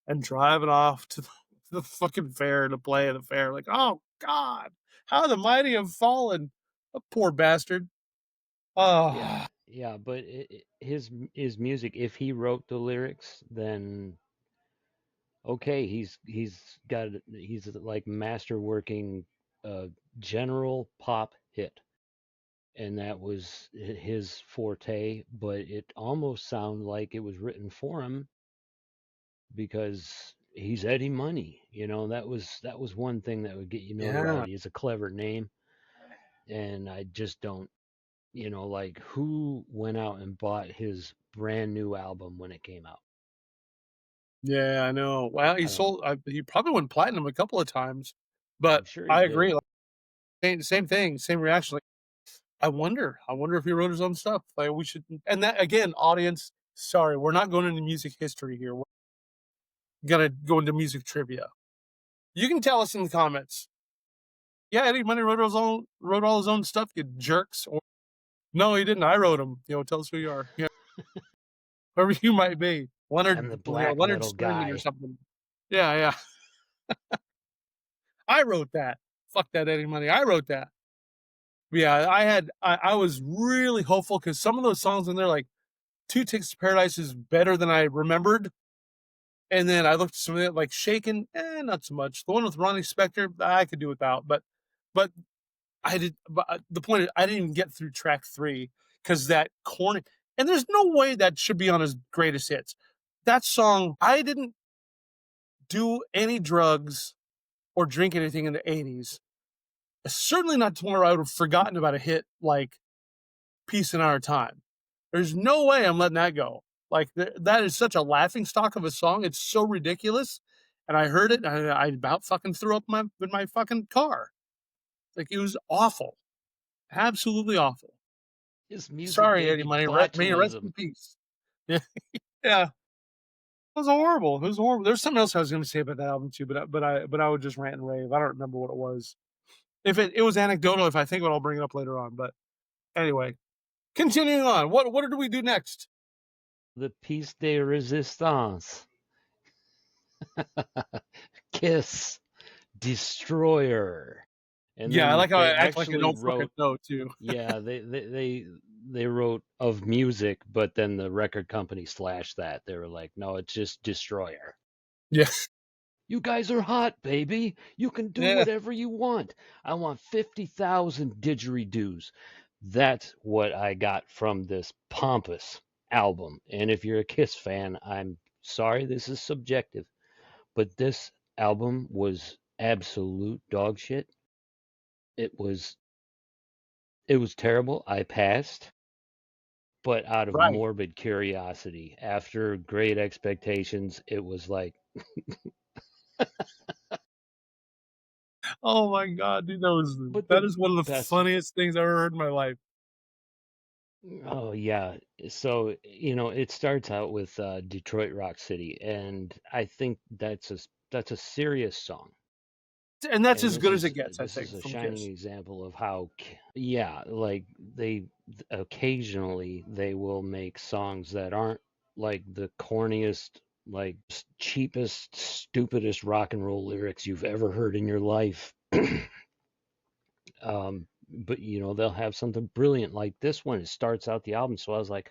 Speaker 1: and driving off to the fucking fair to play at the fair. Like, oh God, how the mighty have fallen. A poor bastard.
Speaker 2: Yeah.
Speaker 1: Oh,
Speaker 2: Yeah, but his music, if he wrote the lyrics, then okay, he's like masterworking a general pop hit, and that was his forte. But it almost sounded like it was written for him because he's Eddie Money. You know, that was one thing that would get you
Speaker 1: yeah.
Speaker 2: notoriety. It's a clever name, and I just don't. Like who went out and bought his brand new album when it came out?
Speaker 1: Yeah, I know. Well,
Speaker 2: I don't.
Speaker 1: he probably went platinum a couple of times,
Speaker 2: I'm
Speaker 1: but
Speaker 2: sure he
Speaker 1: I
Speaker 2: did.
Speaker 1: agree. Like, same thing, same reaction. Like, I wonder if he wrote his own stuff. Like, we should, and that again, audience, sorry, we're not going into music history here. We're gonna go into music trivia. You can tell us in the comments. Yeah, Eddie Money wrote all his own stuff, you jerks. Or no, he didn't. I wrote him. Tell us who you are. Yeah, whoever you might be.
Speaker 2: I'm the black
Speaker 1: Leonard
Speaker 2: metal
Speaker 1: Skinny or
Speaker 2: guy.
Speaker 1: something. Yeah, yeah. I wrote that. Fuck that Eddie Money. I wrote that. Yeah, I was really hopeful because some of those songs in there, like Two Tickets to Paradise, is better than I remembered. And then I looked at some of it, like Shaken, not so much. The one with Ronnie Spector, I could do without. But I did. But the point is, I didn't even get through track 3 because that corny. And there's no way that should be on his greatest hits. That song, I didn't do any drugs or drink anything in the 80s. Certainly not to where I would have forgotten about a hit like Peace in Our Time. There's no way I'm letting that go. Like that is such a laughing stock of a song. It's so ridiculous. And I heard it, and I about fucking threw up in my fucking car. Like it was awful, absolutely awful.
Speaker 2: His music
Speaker 1: Sorry,
Speaker 2: gave
Speaker 1: Eddie
Speaker 2: me
Speaker 1: Money. May you rest in
Speaker 2: botulism.
Speaker 1: peace. Yeah, yeah. It was horrible. It was horrible. There's something else I was going to say about that album too, but I would just rant and rave. I don't remember what it was. If it was anecdotal, if I think of it, I'll bring it up later on. But anyway, continuing on. What do we do next?
Speaker 2: The piece de resistance. Kiss. Destroyer. And
Speaker 1: Yeah, I
Speaker 2: then
Speaker 1: like how I
Speaker 2: they
Speaker 1: act like I
Speaker 2: actually
Speaker 1: don't fucking
Speaker 2: wrote,
Speaker 1: know too.
Speaker 2: yeah, they wrote of music, but then the record company slashed that. They were like, no, it's just Destroyer.
Speaker 1: Yeah,
Speaker 2: You guys are hot, baby. You can do
Speaker 1: yeah.
Speaker 2: whatever you want. I want 50,000 didgeridoos. That's what I got from this pompous album. And if you're a Kiss fan, I'm sorry this is subjective, but this album was absolute dog shit. It was terrible. I passed, but out of
Speaker 1: Right.
Speaker 2: morbid curiosity, after great expectations, it was like,
Speaker 1: Oh my god, dude,
Speaker 2: but
Speaker 1: that
Speaker 2: the
Speaker 1: is one of the
Speaker 2: best.
Speaker 1: funniest things I've ever heard in my life.
Speaker 2: Oh yeah. So, it starts out with Detroit Rock City, and I think that's a serious song.
Speaker 1: And that's
Speaker 2: And
Speaker 1: as
Speaker 2: this
Speaker 1: good as it
Speaker 2: is
Speaker 1: gets, I
Speaker 2: this
Speaker 1: think,
Speaker 2: is a
Speaker 1: from
Speaker 2: shining
Speaker 1: Kiss.
Speaker 2: example of how yeah, like they occasionally they will make songs that aren't like the corniest, like cheapest, stupidest rock and roll lyrics you've ever heard in your life. But they'll have something brilliant like this one. It starts out the album, so I was like,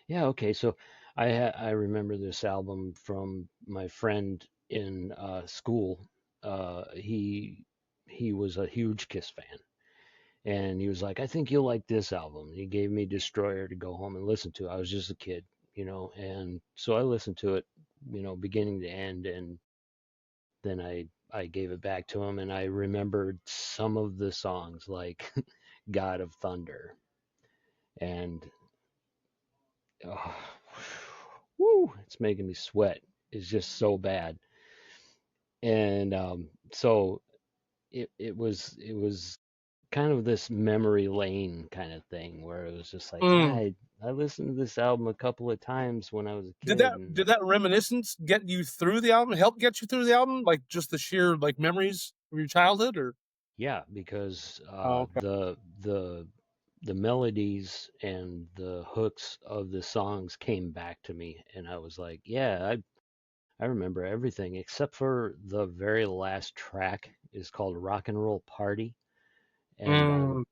Speaker 2: yeah, okay. So I remember this album from my friend in school. He was a huge Kiss fan, and he was like, I think you'll like this album. He gave me Destroyer to go home and listen to. I was just a kid, and so I listened to it, beginning to end, and then I gave it back to him, and I remembered some of the songs like God of Thunder and oh, woo, it's making me sweat. It's just so bad. And so it was kind of this memory lane kind of thing where it was just like, yeah,
Speaker 1: Mm.
Speaker 2: I listened to this album a couple of times when I was a
Speaker 1: Did
Speaker 2: kid,
Speaker 1: that
Speaker 2: and
Speaker 1: did that reminiscence get you through the album? Help get you through the album? Like just the sheer like memories of your childhood, or
Speaker 2: yeah, because
Speaker 1: oh, okay.
Speaker 2: the melodies and the hooks of the songs came back to me, and I was like, yeah, I remember everything except for the very last track is called Rock and Roll Party. And
Speaker 1: Mm,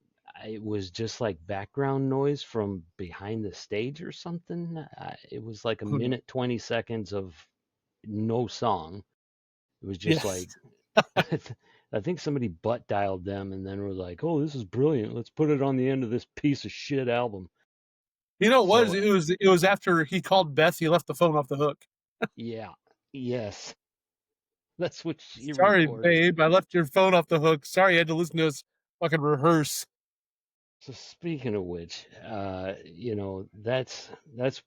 Speaker 2: it was just like background noise from behind the stage or something. It was like a minute, 20 seconds of no song. It was just
Speaker 1: yes.
Speaker 2: like, I think somebody butt dialed them and then were like, oh, this is brilliant. Let's put it on the end of this piece of shit album.
Speaker 1: You know what?
Speaker 2: So,
Speaker 1: It was after he called Beth. He left the phone off the hook.
Speaker 2: yeah, yes, that's what she
Speaker 1: Sorry,
Speaker 2: recorded.
Speaker 1: babe. I left your phone off the hook. Sorry, I had to listen to us fucking rehearse.
Speaker 2: So speaking of which, that's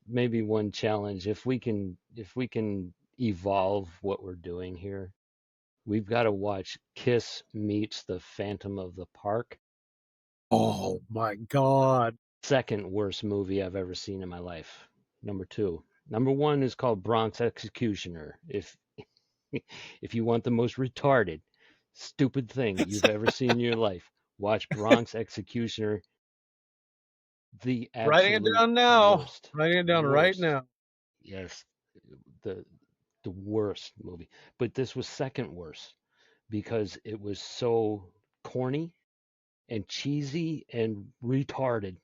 Speaker 2: maybe one challenge. If we can evolve what we're doing here, we've got to watch Kiss meets the Phantom of the Park.
Speaker 1: Oh my god.
Speaker 2: Second worst movie I've ever seen in my life. Number two. Number one is called Bronx Executioner. If you want the most retarded, stupid thing you've ever seen in your life, watch Bronx Executioner. The
Speaker 1: Writing it
Speaker 2: absolute
Speaker 1: down now.
Speaker 2: worst.
Speaker 1: Writing it down right
Speaker 2: Worst.
Speaker 1: now.
Speaker 2: Yes, the the worst movie. But this was second worst because it was so corny and cheesy and retarded.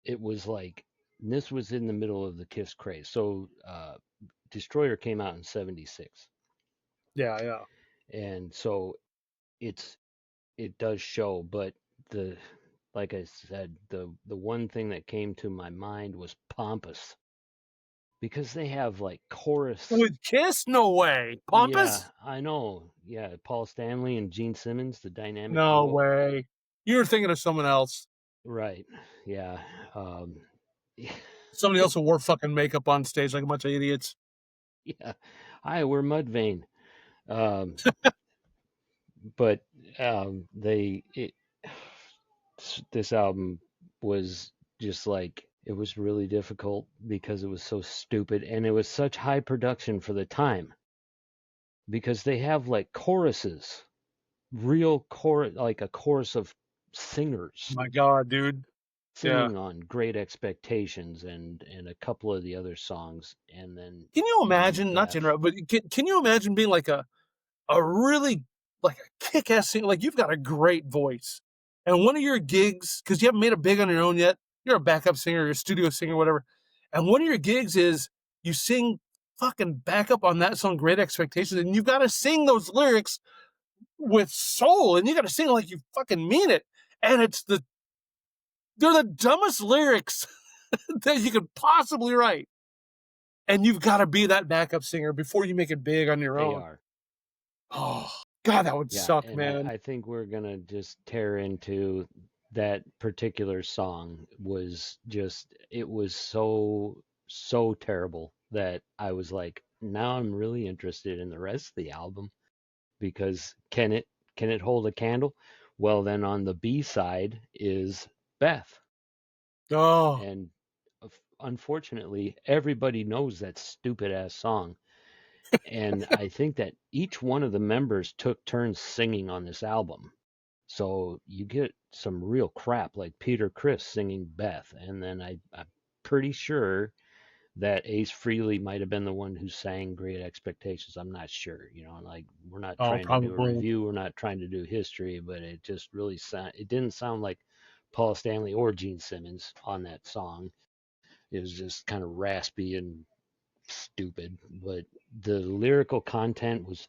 Speaker 2: It was like this was in the middle of the Kiss craze. So Destroyer came out in '76,
Speaker 1: Yeah, yeah.
Speaker 2: and so it's it does show. But the like I said, the one thing that came to my mind was pompous because they have like chorus.
Speaker 1: With Kiss? No way.
Speaker 2: Yeah,
Speaker 1: Pompous?
Speaker 2: I know. Yeah, Paul Stanley and Gene Simmons, the dynamic
Speaker 1: No
Speaker 2: duo.
Speaker 1: way. You were thinking of someone else.
Speaker 2: Right. Yeah. Um,
Speaker 1: Somebody else who wore fucking makeup on stage like a bunch of idiots.
Speaker 2: yeah. Hi, we're Mudvayne. Um, but they it this album was just like it was really difficult because it was so stupid and it was such high production for the time because they have like choruses, real chorus, like a chorus of singers
Speaker 1: My God, dude. Yeah.
Speaker 2: singing on Great Expectations and a couple of the other songs, and then
Speaker 1: Can you
Speaker 2: even
Speaker 1: imagine, not to
Speaker 2: Beth.
Speaker 1: interrupt, but can you imagine being like a really like a kick-ass singer? Like you've got a great voice. And one of your gigs, because you haven't made it big on your own yet, you're a backup singer, you're a studio singer, whatever. And one of your gigs is you sing fucking backup on that song, Great Expectations, and you've got to sing those lyrics with soul, and you got to sing like you fucking mean it. And they're the dumbest lyrics that you could possibly write. And you've got to be that backup singer before you make it big on your
Speaker 2: They
Speaker 1: own.
Speaker 2: are.
Speaker 1: Oh, God, that would
Speaker 2: Yeah,
Speaker 1: suck,
Speaker 2: and
Speaker 1: man.
Speaker 2: I think we're gonna just tear into that particular song was just it was so terrible that I was like, now I'm really interested in the rest of the album because can it hold a candle? Well, then on the B side is Beth,
Speaker 1: Oh,
Speaker 2: and unfortunately everybody knows that stupid ass song. And I think that each one of the members took turns singing on this album. So you get some real crap like Peter Criss singing Beth. And then I'm pretty sure that Ace Frehley might have been the one who sang Great Expectations. I'm not sure. Like we're not
Speaker 1: oh,
Speaker 2: trying to do a
Speaker 1: probably.
Speaker 2: review, we're not trying to do history, but it just really it didn't sound like Paul Stanley or Gene Simmons on that song. It was just kind of raspy and stupid, but the lyrical content was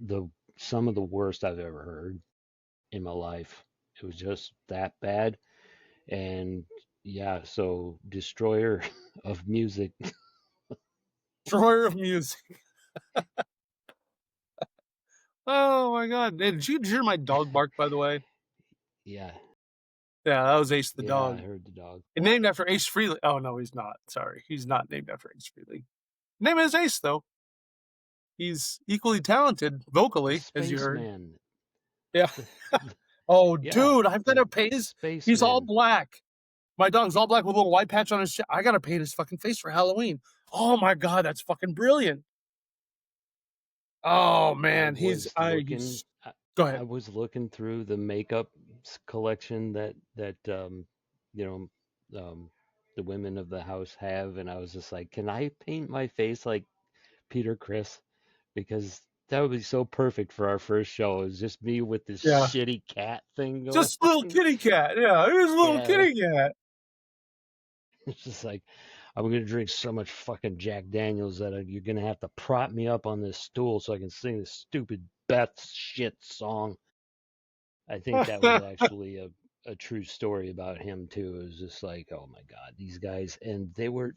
Speaker 2: the some of the worst I've ever heard in my life. It was just that bad. And yeah, so Destroyer of Music.
Speaker 1: Destroyer of music. Oh my God. Hey, did you hear my dog bark, by the way?
Speaker 2: Yeah,
Speaker 1: Yeah, that was Ace the
Speaker 2: yeah, I
Speaker 1: dog.
Speaker 2: heard the dog.
Speaker 1: And named after Ace Frehley. Oh, no, he's not. Sorry. He's not named after Ace Frehley. Name is Ace, though. He's equally talented
Speaker 2: The
Speaker 1: vocally, as you heard.
Speaker 2: Spaceman.
Speaker 1: Yeah.
Speaker 2: The,
Speaker 1: Oh,
Speaker 2: yeah,
Speaker 1: dude, I've got to
Speaker 2: the
Speaker 1: paint his. He's all
Speaker 2: Spaceman.
Speaker 1: black. My dog's all black with a little white patch on his chest. I got to paint his fucking face for Halloween. Oh my God, that's fucking brilliant. Oh
Speaker 2: I
Speaker 1: man,
Speaker 2: was looking.
Speaker 1: he's. Go
Speaker 2: I
Speaker 1: ahead.
Speaker 2: was looking through the makeup collection that you the women of the house have, and I was just like, can I paint my face like Peter Criss? Because that would be so perfect for our first show. It was just me with this
Speaker 1: Yeah.
Speaker 2: shitty cat thing going
Speaker 1: Just little
Speaker 2: on.
Speaker 1: kitty cat. Yeah, here's a little
Speaker 2: Yeah,
Speaker 1: kitty cat.
Speaker 2: it's just like I'm gonna drink so much fucking Jack Daniels that you're gonna have to prop me up on this stool so I can sing this stupid Beth shit song. I think that was actually a true story about him too. It was just like, oh my God, these guys, and they were.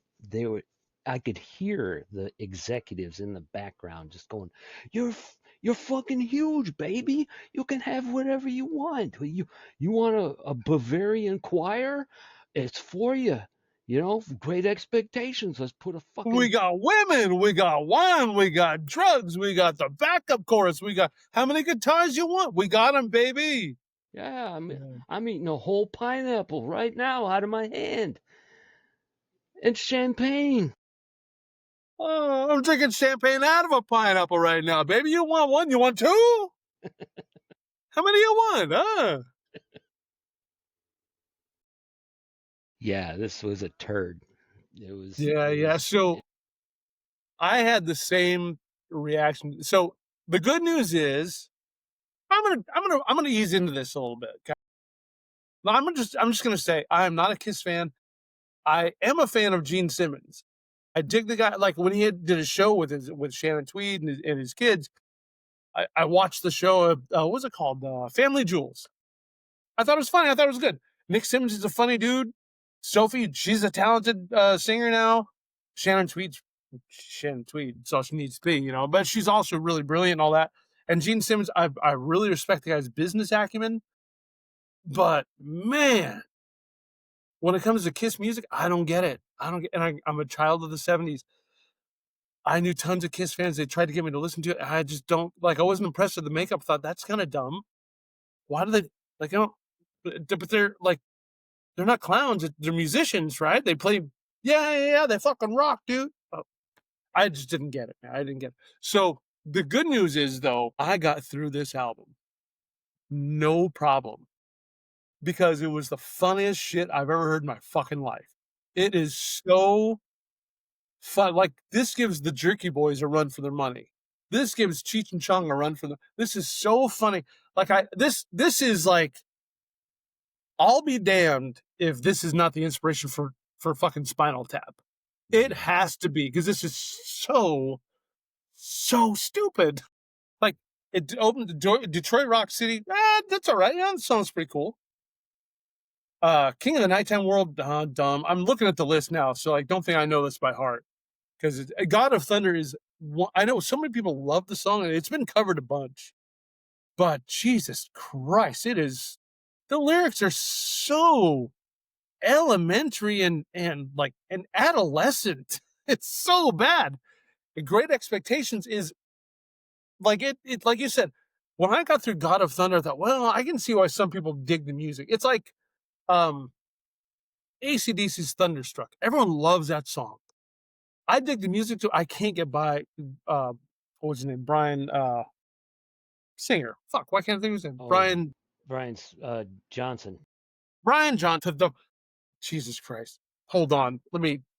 Speaker 2: I could hear the executives in the background just going, "You're fucking huge, baby. You can have whatever you want. You want a Bavarian choir? It's for you. Great expectations. Let's put a
Speaker 1: We
Speaker 2: fucking
Speaker 1: got women, we got wine, we got drugs, we got the backup chorus, we got how many guitars you want? We got them, baby.
Speaker 2: yeah.
Speaker 1: Yeah.
Speaker 2: I'm eating a whole pineapple right now out of my hand and champagne."
Speaker 1: Oh, I'm drinking champagne out of a pineapple right now, baby. You want one? You want two? How many you want?
Speaker 2: Yeah, this was a turd. It was
Speaker 1: Yeah,
Speaker 2: it
Speaker 1: yeah.
Speaker 2: was
Speaker 1: So I had the same reaction. So the good news is I'm gonna ease into this a little bit. Okay? I'm just gonna say I am not a Kiss fan. I am a fan of Gene Simmons. I dig the guy. Like when did a show with Shannon Tweed and his kids. I watched the show. What was it called? Family Jewels. I thought it was funny. I thought it was good. Nick Simmons is a funny dude. Sophie, she's a talented singer now. Shannon Tweed's Shannon Tweed. That's all she needs to be. But she's also really brilliant and all that. And Gene Simmons, I really respect the guy's business acumen. But man, when it comes to Kiss music, I don't get it. I don't get, and I'm a child of the '70s. I knew tons of Kiss fans. They tried to get me to listen to it. I just don't like. I wasn't impressed with the makeup. Thought that's kind of dumb. Why do they like? I don't. But they're like they're not clowns. They're musicians, right? They play. Yeah, yeah, yeah. They fucking rock, dude. Oh, I just didn't get it. Man. I didn't get it. So the good news is though, I got through this album no problem because it was the funniest shit I've ever heard in my fucking life. It is so fun. Like this gives the Jerky Boys a run for their money. This gives Cheech and Chong a run for them. This is so funny. Like this is like I'll be damned if this is not the inspiration for fucking Spinal Tap. It has to be because this is so stupid. Like it opened Detroit Rock City. That's all right. Yeah, that sounds pretty cool. King of the Nighttime World, dumb. I'm looking at the list now, so I don't think I know this by heart. Because God of Thunder is, I know so many people love the song, and it's been covered a bunch. But Jesus Christ, it is, the lyrics are so elementary and like an adolescent. It's so bad. And Great Expectations is like it like you said, when I got through God of Thunder, I thought, well, I can see why some people dig the music. It's like um AC/DC's Thunderstruck. Everyone loves that song. I dig the music too. I can't get by what was his name? Brian Singer. Fuck, why can't I think of his name?
Speaker 2: Oh, Brian Johnson.
Speaker 1: Brian Johnson. Jesus Christ. Hold on.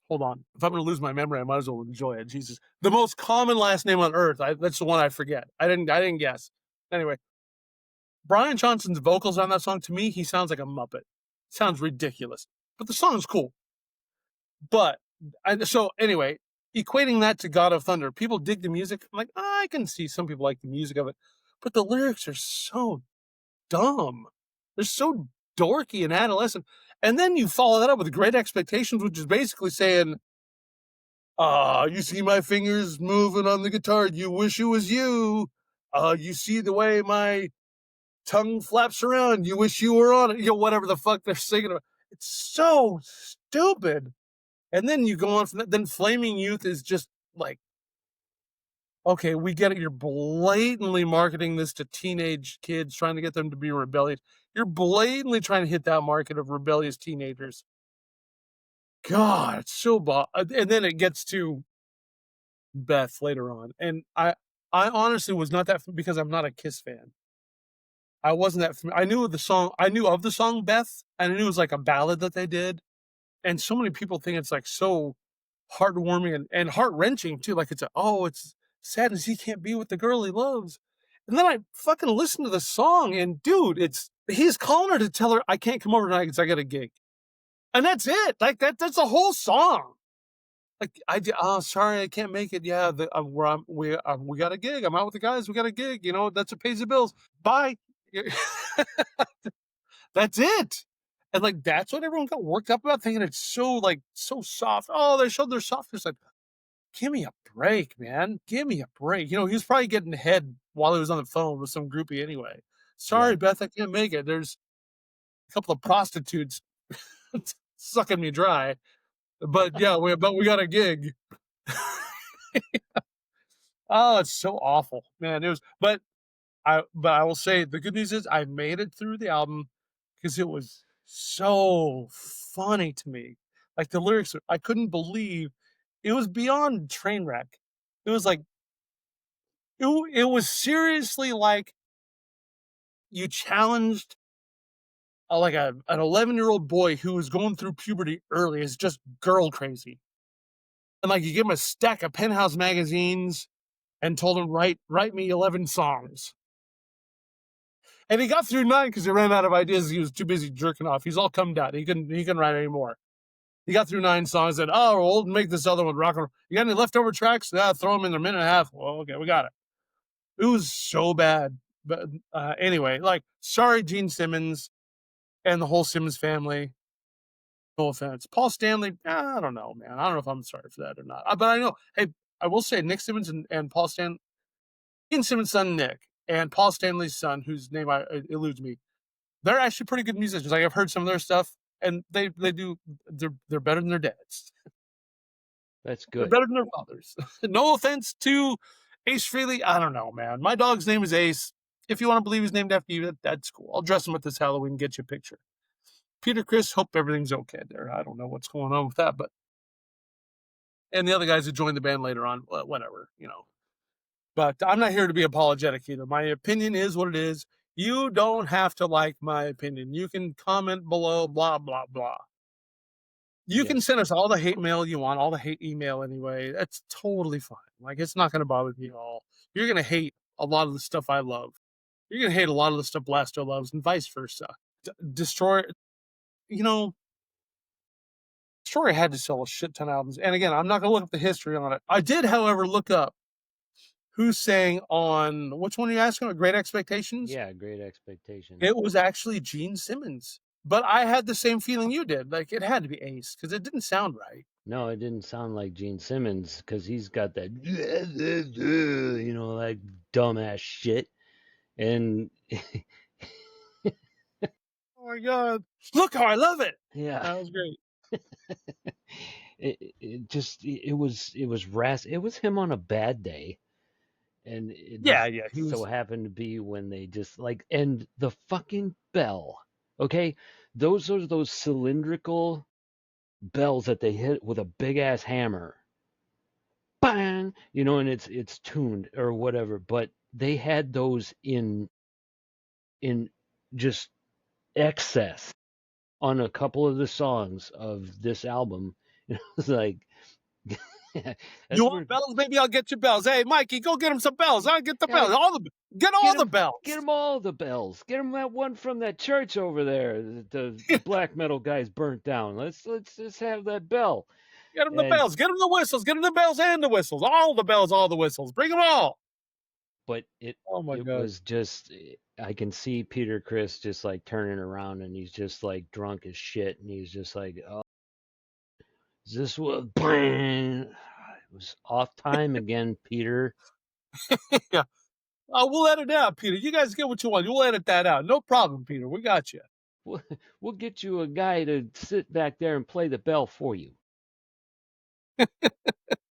Speaker 1: Hold on. If I'm gonna lose my memory, I might as well enjoy it. Jesus. The most common last name on earth. That's the one I forget. I didn't guess. Anyway, Brian Johnson's vocals on that song, to me, he sounds like a Muppet. Sounds ridiculous. But the song's cool. But so anyway, equating that to God of Thunder, people dig the music. I'm like, I can see some people like the music of it, but the lyrics are so dumb. They're so dorky and adolescent. And then you follow that up with Great Expectations, which is basically saying, you see my fingers moving on the guitar. You wish it was you. You see the way my tongue flaps around. You wish you were on it. You know, whatever the fuck they're singing about. It's so stupid. And then you go on from that. Then Flaming Youth is just like, okay, we get it. You're blatantly marketing this to teenage kids, trying to get them to be rebellious. You're blatantly trying to hit that market of rebellious teenagers. God, it's so and then it gets to Beth later on, and I honestly was not that because I'm not a Kiss fan. I wasn't that. I knew of the song. I knew of the song Beth, and I knew it was like a ballad that they did. And so many people think it's like so heartwarming and heart wrenching too. Like it's sad as he can't be with the girl he loves. And then I fucking listened to the song, and dude, he's calling her to tell her I can't come over tonight because I got a gig, and that's it. Like that's the whole song. Like sorry, I can't make it. Yeah, we got a gig. I'm out with the guys. We got a gig. You know, that's what pays the bills. Bye. That's it. And like that's what everyone got worked up about, thinking it's so like so soft. Oh, they showed their softness. Like, give me a break, man. Give me a break. You know, he was probably getting head while he was on the phone with some groupie anyway. Sorry,
Speaker 2: Yeah.
Speaker 1: Beth, I can't make it. There's a couple of prostitutes sucking me dry. But yeah, we got a gig. Oh, it's so awful, man. It was, but I will say the good news is I made it through the album because it was so funny to me. Like the lyrics, I couldn't believe it was beyond train wreck. It was like it was seriously like you challenged like an 11-year-old boy who was going through puberty early is just girl crazy, and like you give him a stack of Penthouse magazines and told him write me 11 songs. And he got through 9 because he ran out of ideas. He was too busy jerking off. He's all come down. He couldn't write anymore. He got through 9 songs and we'll make this other one rock and roll. You got any leftover tracks? Yeah, throw them in a minute and a half. Well, okay, we got it. It was so bad. But anyway, like, sorry, Gene Simmons and the whole Simmons family. No offense. Paul Stanley, I don't know, man. I don't know if I'm sorry for that or not. But I know, hey, I will say Nick Simmons and Paul Stanley, Gene Simmons' son, Nick, and Paul Stanley's son, whose name eludes me, they're actually pretty good musicians. Like, I've heard some of their stuff, and they're better than their dads.
Speaker 2: That's
Speaker 1: They're
Speaker 2: good.
Speaker 1: better than their fathers. No offense to Ace Frehley. I don't know, man. My dog's name is Ace. If you want to believe he's named after you, that's cool. I'll dress him up this Halloween and get you a picture. Peter Chris, hope everything's okay there. I don't know what's going on with that, but and the other guys who joined the band later on, whatever, you know. But I'm not here to be apologetic either. My opinion is what it is. You don't have to like my opinion. You can comment below, blah, blah, blah. You can
Speaker 2: Yes.
Speaker 1: send us all the hate mail you want, all the hate email anyway. That's totally fine. Like, it's not going to bother me at all. You're going to hate a lot of the stuff I love. You're going to hate a lot of the stuff Blasto loves, and vice versa. Destroy, you know, Destroyer had to sell a shit ton of albums. And again, I'm not going to look up the history on it. I did, however, look up who sang on which one are you asking? Great Expectations?
Speaker 2: Yeah, Great Expectations.
Speaker 1: It was actually Gene Simmons. But I had the same feeling you did. Like, it had to be Ace because it didn't sound right.
Speaker 2: No, it didn't sound like Gene Simmons because he's got that, like dumbass shit. And
Speaker 1: Oh my God. Look how I love it.
Speaker 2: yeah,
Speaker 1: That was great.
Speaker 2: it was it was him on a bad day, and it
Speaker 1: Yeah,
Speaker 2: just
Speaker 1: yeah. He
Speaker 2: so
Speaker 1: was.
Speaker 2: happened to be when they just like, and the fucking bell. Okay, those are those cylindrical bells that they hit with a big ass hammer, bang, and it's tuned or whatever. But they had those in just excess on a couple of the songs of this album. It was like,
Speaker 1: You
Speaker 2: that's
Speaker 1: want
Speaker 2: where,
Speaker 1: bells? Maybe I'll get you bells. Hey, Mikey, go get him some bells. I'll get the
Speaker 2: yeah,
Speaker 1: bells. Get all the bells.
Speaker 2: get him all the bells. Get him that one from that church over there that the black metal guys burnt down. Let's just have that bell.
Speaker 1: Get him the
Speaker 2: And
Speaker 1: bells. Get him the whistles. Get him the bells and the whistles. All the bells, all the whistles. Bring them all.
Speaker 2: but it
Speaker 1: Oh my
Speaker 2: it
Speaker 1: God.
Speaker 2: was just, I can see Peter Chris just like turning around, and he's just like drunk as shit, and he's just like, oh, is this what? It was off time again, Peter.
Speaker 1: Yeah. We'll edit it out, Peter. You guys get what you want. We'll edit that out. No problem, Peter. We got you.
Speaker 2: We'll, we'll get you a guy to sit back there and play the bell for you. But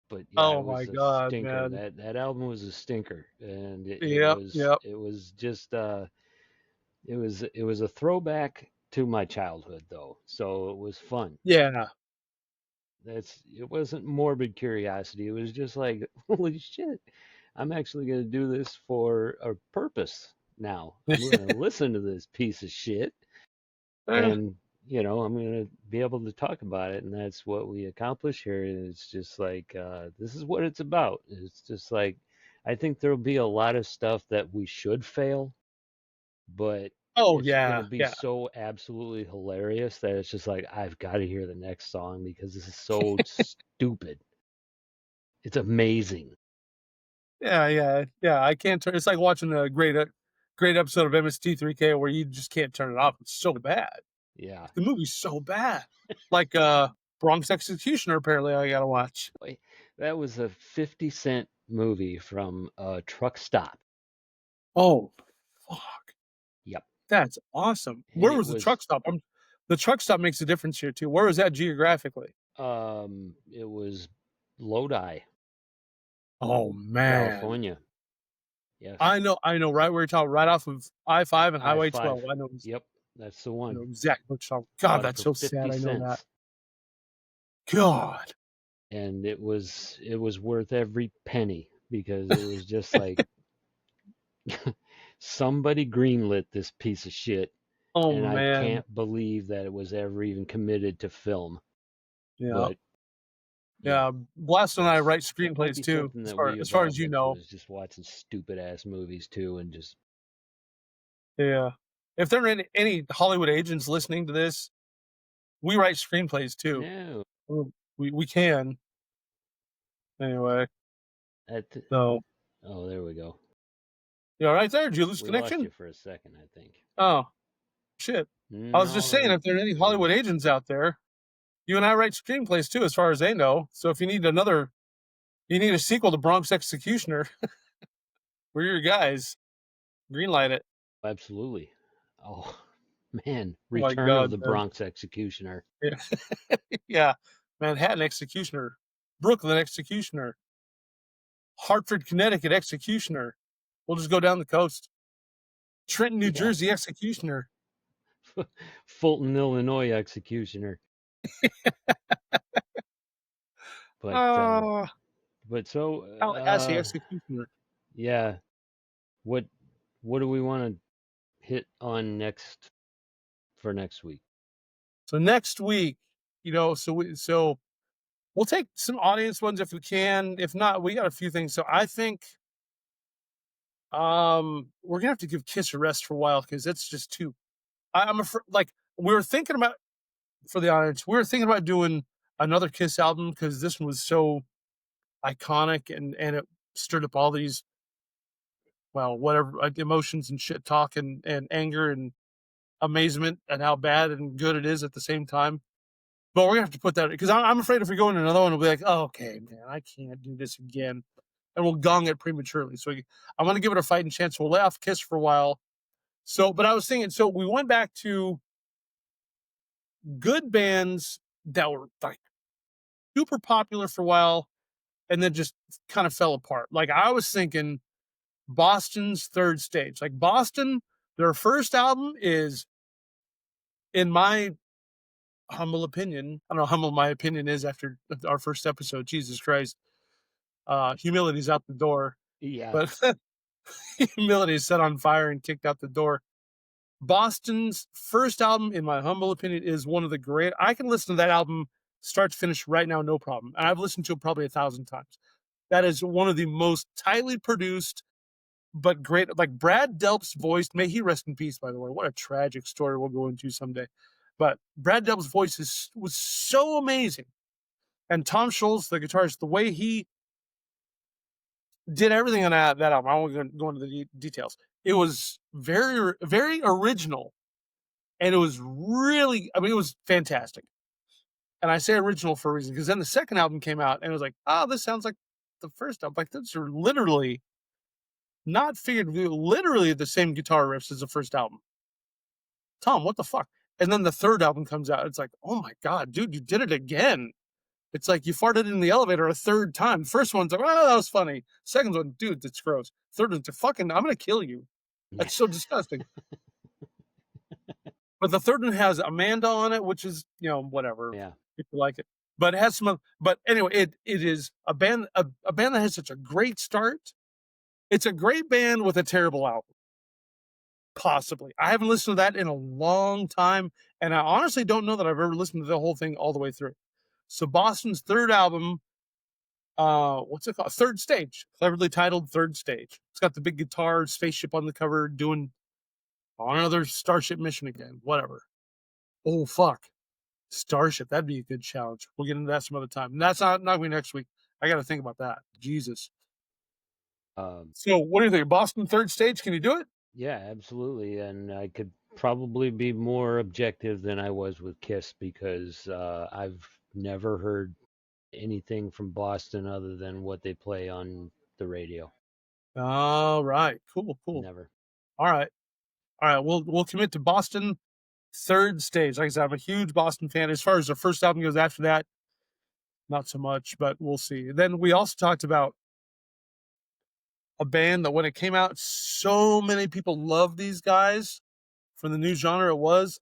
Speaker 2: yeah, it
Speaker 1: Oh my
Speaker 2: was a
Speaker 1: God,
Speaker 2: stinker.
Speaker 1: man.
Speaker 2: That album was a stinker, and
Speaker 1: Yep, yep.
Speaker 2: it was just it was a throwback to my childhood though, so it was fun.
Speaker 1: Yeah.
Speaker 2: It wasn't morbid curiosity. It was just like, holy shit, I'm actually gonna do this for a purpose now. I'm gonna listen to this piece of shit,
Speaker 1: Eh,
Speaker 2: and I'm going to be able to talk about it, and that's what we accomplish here. It's just like, this is what it's about. It's just like, I think there'll be a lot of stuff that we should fail, but
Speaker 1: oh
Speaker 2: it's going to
Speaker 1: yeah,
Speaker 2: be
Speaker 1: yeah.
Speaker 2: so absolutely hilarious that it's just like, I've got to hear the next song because this is so stupid. It's amazing.
Speaker 1: Yeah, yeah, yeah. I can't turn. It's like watching a great episode of MST3K where you just can't turn it off. It's so bad.
Speaker 2: Yeah.
Speaker 1: The movie's so bad. Like Bronx Executioner. Apparently, I gotta watch.
Speaker 2: Boy, that was a 50 Cent movie from a truck stop.
Speaker 1: Oh, fuck.
Speaker 2: Yep.
Speaker 1: That's awesome.
Speaker 2: And
Speaker 1: Where
Speaker 2: it
Speaker 1: was the
Speaker 2: was
Speaker 1: truck stop? The truck stop makes a difference here too. Where was that geographically?
Speaker 2: It was Lodi,
Speaker 1: Oh man,
Speaker 2: California. Yes.
Speaker 1: I know right where you're talking. Right off of I-5 and Highway
Speaker 2: I-5.
Speaker 1: 12.
Speaker 2: Yep, that's the
Speaker 1: I know
Speaker 2: one.
Speaker 1: exactly what you're talking. God,
Speaker 2: Bought it
Speaker 1: that's
Speaker 2: for
Speaker 1: so
Speaker 2: 50
Speaker 1: sad. I know that.
Speaker 2: cents.
Speaker 1: God.
Speaker 2: And it was worth every penny because it was just like somebody greenlit this piece of shit,
Speaker 1: Oh
Speaker 2: and I
Speaker 1: man.
Speaker 2: can't believe that it was ever even committed to film.
Speaker 1: Yeah.
Speaker 2: But yeah,
Speaker 1: Yeah. Blasto and I write
Speaker 2: that might
Speaker 1: screenplays
Speaker 2: be
Speaker 1: too,
Speaker 2: something
Speaker 1: as
Speaker 2: that
Speaker 1: far
Speaker 2: we
Speaker 1: as far as
Speaker 2: evolve
Speaker 1: you
Speaker 2: into,
Speaker 1: know.
Speaker 2: is just watching stupid ass movies too, and just
Speaker 1: Yeah. If there are any Hollywood agents listening to this, we write screenplays too.
Speaker 2: no.
Speaker 1: We can. Anyway.
Speaker 2: That,
Speaker 1: So
Speaker 2: oh, there we go.
Speaker 1: you all right there? Did you lose
Speaker 2: We lost you
Speaker 1: connection?
Speaker 2: for a second, I think.
Speaker 1: Oh, shit. I was just
Speaker 2: No,
Speaker 1: saying if there are any
Speaker 2: you're
Speaker 1: Hollywood agents out there, you and I write screenplays too, as far as they know. So if you need a sequel to Bronx Executioner, we're your guys. Greenlight it.
Speaker 2: absolutely. Oh. Man,
Speaker 1: Oh my
Speaker 2: Return of
Speaker 1: god,
Speaker 2: the
Speaker 1: man.
Speaker 2: Bronx Executioner.
Speaker 1: Yeah. Yeah. Manhattan Executioner, Brooklyn Executioner, Hartford, Connecticut Executioner. We'll just go down the coast. Trenton, New
Speaker 2: Yeah.
Speaker 1: Jersey Executioner.
Speaker 2: Fulton, Illinois Executioner. But
Speaker 1: Uh,
Speaker 2: but so
Speaker 1: Tallahassee Executioner.
Speaker 2: yeah, what what do we want to hit on next for next week?
Speaker 1: So next week, so we'll take some audience ones if we can. If not, we got a few things. So I think we're gonna have to give Kiss a rest for a while because it's just too. I'm afraid. Like we were thinking about for the audience, we were thinking about doing another Kiss album because this one was so iconic and it stirred up all these whatever emotions and shit talk and anger and amazement at how bad and good it is at the same time. But we're gonna have to put that because I'm afraid if we go into another one, we'll be like, oh, okay, man, I can't do this again, and we'll gong it prematurely. So I want to give it a fighting chance. We'll lay off Kiss for a while. So, but I was thinking, so we went back to good bands that were like super popular for a while, and then just kind of fell apart. Like I was thinking, Boston's Third Stage. Like Boston, their first album is, in my humble opinion, I don't know how humble my opinion is after our first episode. Jesus Christ. Humility's out the door,
Speaker 2: Yeah.
Speaker 1: but humility is set on fire and kicked out the door. Boston's first album, in my humble opinion, is one of the great. I can listen to that album start to finish right now, no problem. And I've listened to it probably 1,000 times. That is one of the most tightly produced, but great. Like Brad Delp's voice, may he rest in peace, by the way. What a tragic story we'll go into someday. But Brad Delp's voice was so amazing. And Tom Scholz, the guitarist, the way he did everything on that album. I won't go into the details. It was very, very original, and it was really, I mean, it was fantastic. And I say original for a reason because then the second album came out, and it was like, oh, this sounds like the first album. Like those are literally not figuratively, literally the same guitar riffs as the first album. Tom, what the fuck? And then the third album comes out. It's like, oh my god, dude, you did it again. It's like you farted in the elevator a third time. First one's like, oh, that was funny. Second one, dude, that's gross. Third one's fucking, I'm gonna kill you. That's so disgusting. But the third one has Amanda on it, which is, whatever.
Speaker 2: Yeah.
Speaker 1: If you like it. But it has some but anyway, it is a band that has such a great start. It's a great band with a terrible album. Possibly. I haven't listened to that in a long time, and I honestly don't know that I've ever listened to the whole thing all the way through. So Boston's third album, what's it called? Third Stage, cleverly titled Third Stage. It's got the big guitar spaceship on the cover doing on another Starship mission again. Whatever. Oh fuck, Starship. That'd be a good challenge. We'll get into that some other time. And that's not going to be next week. I got to think about that. Jesus.
Speaker 2: Um,
Speaker 1: So what do you think? Boston Third Stage? Can you do it?
Speaker 2: yeah, absolutely. And I could probably be more objective than I was with Kiss because I've never heard anything from Boston other than what they play on the radio.
Speaker 1: All right. Cool. Cool.
Speaker 2: Never.
Speaker 1: All right. All right. We'll commit to Boston Third Stage. Like I said, I'm a huge Boston fan. As far as the first album goes, after that, not so much, but we'll see. Then we also talked about a band that when it came out, so many people loved these guys from the new genre. It was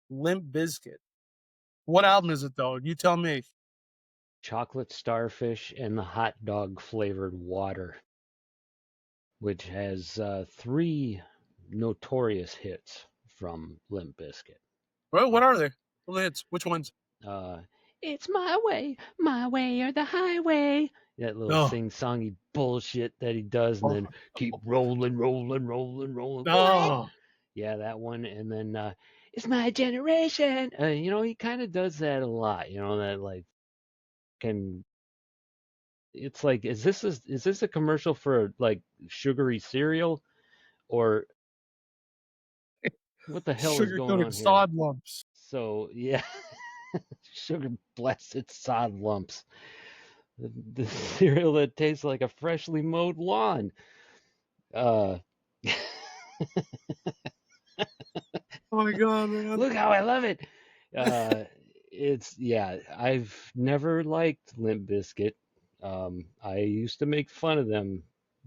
Speaker 1: Limp Bizkit. What album is it though? You tell me.
Speaker 2: Chocolate Starfish and the hot dog flavored water, which has three notorious hits from Limp Bizkit.
Speaker 1: Well, what are they? What are the hits? Which ones?
Speaker 2: Uh, it's my way or the highway. That little
Speaker 1: Oh,
Speaker 2: sing-songy bullshit that he does, and then keep rolling, rolling, rolling, rolling.
Speaker 1: oh,
Speaker 2: Yeah, that one, and then it's my generation. He kind of does that a lot. That like can. It's like, is this a commercial for like sugary cereal, or what the hell is
Speaker 1: sugar
Speaker 2: going
Speaker 1: coated
Speaker 2: on here?
Speaker 1: sod lumps.
Speaker 2: So yeah, sugar blasted sod lumps. The cereal that tastes like a freshly mowed lawn. Uh,
Speaker 1: Oh my god, man.
Speaker 2: Look how I love it. Uh, I've never liked Limp Bizkit. I used to make fun of them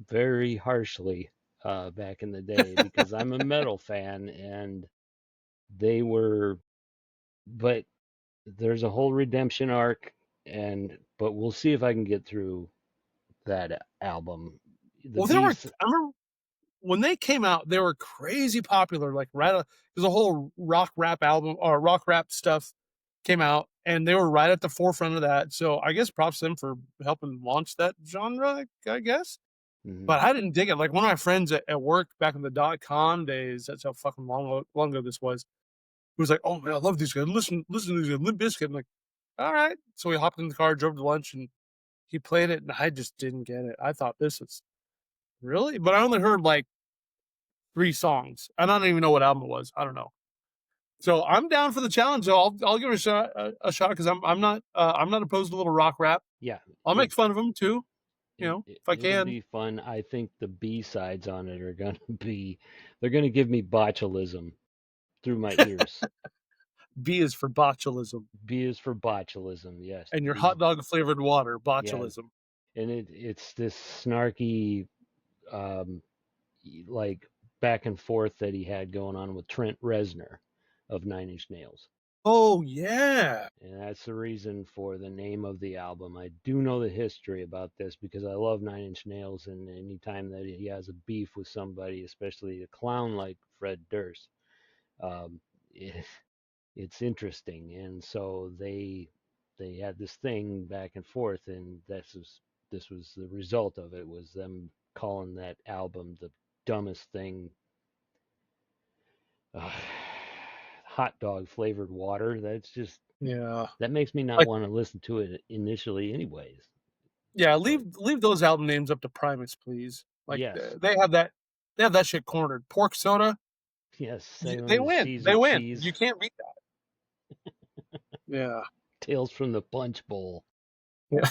Speaker 2: very harshly back in the day because I'm a metal fan and they were, but there's a whole redemption arc but we'll see if I can get through that album. The
Speaker 1: Well, there were
Speaker 2: beast,
Speaker 1: I remember when they came out, they were crazy popular. Like right, there's a whole rock rap album or rock rap stuff came out, and they were right at the forefront of that. So I guess props to them for helping launch that genre. I guess,
Speaker 2: mhm.
Speaker 1: but I didn't dig it. Like one of my friends at work back in the .com days. That's how fucking long ago this was. He was like, "Oh man, I love these guys. Listen to these guys. Limp Bizkit." I'm like, "All right." So we hopped in the car, drove to lunch, and he played it, and I just didn't get it. I thought this was really, but I only heard like 3 songs. I don't even know what album it was. I don't know. So I'm down for the challenge. So I'll give it a shot because I'm not opposed to a little rock rap.
Speaker 2: Yeah,
Speaker 1: I'll
Speaker 2: it,
Speaker 1: make fun of them too, if I
Speaker 2: it'll
Speaker 1: can.
Speaker 2: be fun. I think the B sides on it are gonna they're gonna give me botulism through my ears.
Speaker 1: B is for botulism,
Speaker 2: B is for botulism. Yes,
Speaker 1: and your hot dog flavored water
Speaker 2: yeah,
Speaker 1: botulism.
Speaker 2: and it's this snarky um, like back and forth that he had going on with Trent Reznor of Nine Inch Nails.
Speaker 1: Oh yeah.
Speaker 2: And that's the reason for the name of the album. I do know the history about this because I love Nine Inch Nails, and anytime that he has a beef with somebody, especially a clown like Fred Durst, um, it, it's interesting. And so they had this thing back and forth, and this was the result of it was them calling that album the dumbest thing. Uh, hot dog flavored water. That's just
Speaker 1: Yeah.
Speaker 2: that makes me not
Speaker 1: Like
Speaker 2: want to listen to it initially, anyways.
Speaker 1: yeah,
Speaker 2: But
Speaker 1: leave those album names up to Primus, please. Like
Speaker 2: yes,
Speaker 1: they have that shit cornered. Pork soda,
Speaker 2: yes,
Speaker 1: they
Speaker 2: Sailing the
Speaker 1: win.
Speaker 2: Seas
Speaker 1: They
Speaker 2: of
Speaker 1: win.
Speaker 2: Cheese,
Speaker 1: You can't beat that. Yeah.
Speaker 2: Tales from the Punch Bowl.
Speaker 1: Yeah.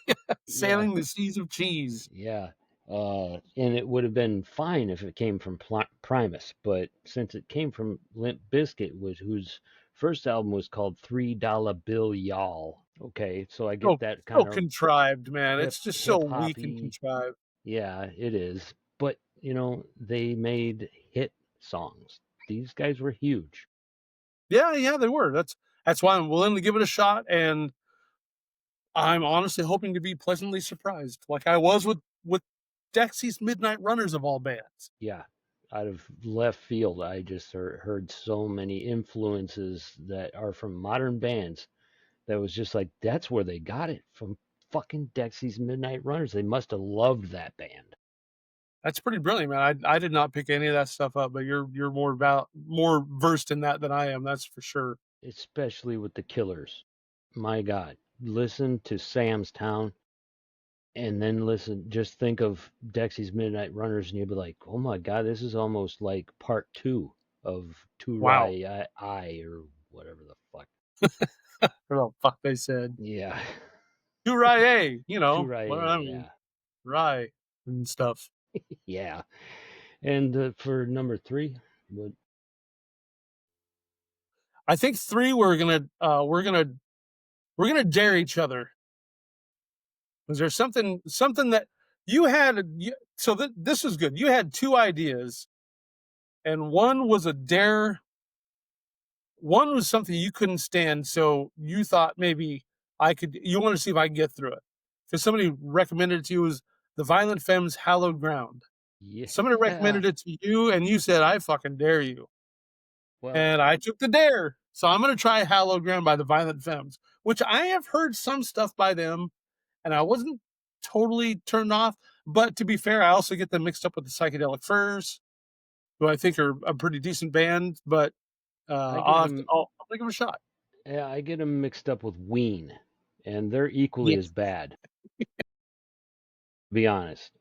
Speaker 2: Yeah,
Speaker 1: Sailing the seas of cheese.
Speaker 2: yeah. And it would have been fine if it came from Primus, but since it came from Limp Bizkit, whose first album was called $3 Bill Y'all. Okay, so I get
Speaker 1: So
Speaker 2: that
Speaker 1: so
Speaker 2: kind of
Speaker 1: contrived, man. It's just so
Speaker 2: hip
Speaker 1: weak and
Speaker 2: hoppy.
Speaker 1: contrived.
Speaker 2: Yeah, it is. But they made hit songs. These guys were huge.
Speaker 1: Yeah, yeah, they were. That's why I'm willing to give it a shot, and I'm honestly hoping to be pleasantly surprised, like I was with Dexy's Midnight Runners of all bands.
Speaker 2: Yeah, out of left field, I just heard so many influences that are from modern bands that was just like, that's where they got it from fucking Dexy's Midnight Runners. They must have loved that band,
Speaker 1: That's pretty brilliant, man. I did not pick any of that stuff up, but you're more versed in that than I am. That's for sure.
Speaker 2: especially with the Killers. My God, listen to Sam's Town and then just think of Dexy's Midnight Runners, and you'll be like, oh my God, this is almost like part two of Too
Speaker 1: Wow.
Speaker 2: Rye Ay or whatever the fuck.
Speaker 1: What the fuck they said.
Speaker 2: Yeah,
Speaker 1: Too Rye Ay,
Speaker 2: Too
Speaker 1: what
Speaker 2: Rye,
Speaker 1: I mean,
Speaker 2: yeah,
Speaker 1: rye and stuff.
Speaker 2: yeah. And for number three, what?
Speaker 1: I think 3 we're gonna dare each other. Was there something that you had? So this is good. You had 2 ideas, and one was a dare. One was something you couldn't stand, so you thought maybe I could. You want to see if I can get through it because somebody recommended it to you was the Violent Femmes' "Hallowed Ground." Somebody
Speaker 2: Yeah.
Speaker 1: recommended it to you, and you said, "I fucking dare you,"
Speaker 2: Well,
Speaker 1: and I took the dare. So I'm going to try "Hallowed Ground" by the Violent Femmes, which I have heard some stuff by them, and I wasn't totally turned off. But to be fair, I also get them mixed up with the Psychedelic Furs, who I think are a pretty decent band. But
Speaker 2: I get them.
Speaker 1: I'll give them a shot.
Speaker 2: Yeah, I get them mixed up with Ween, and they're equally as
Speaker 1: Yes.
Speaker 2: bad. To be honest,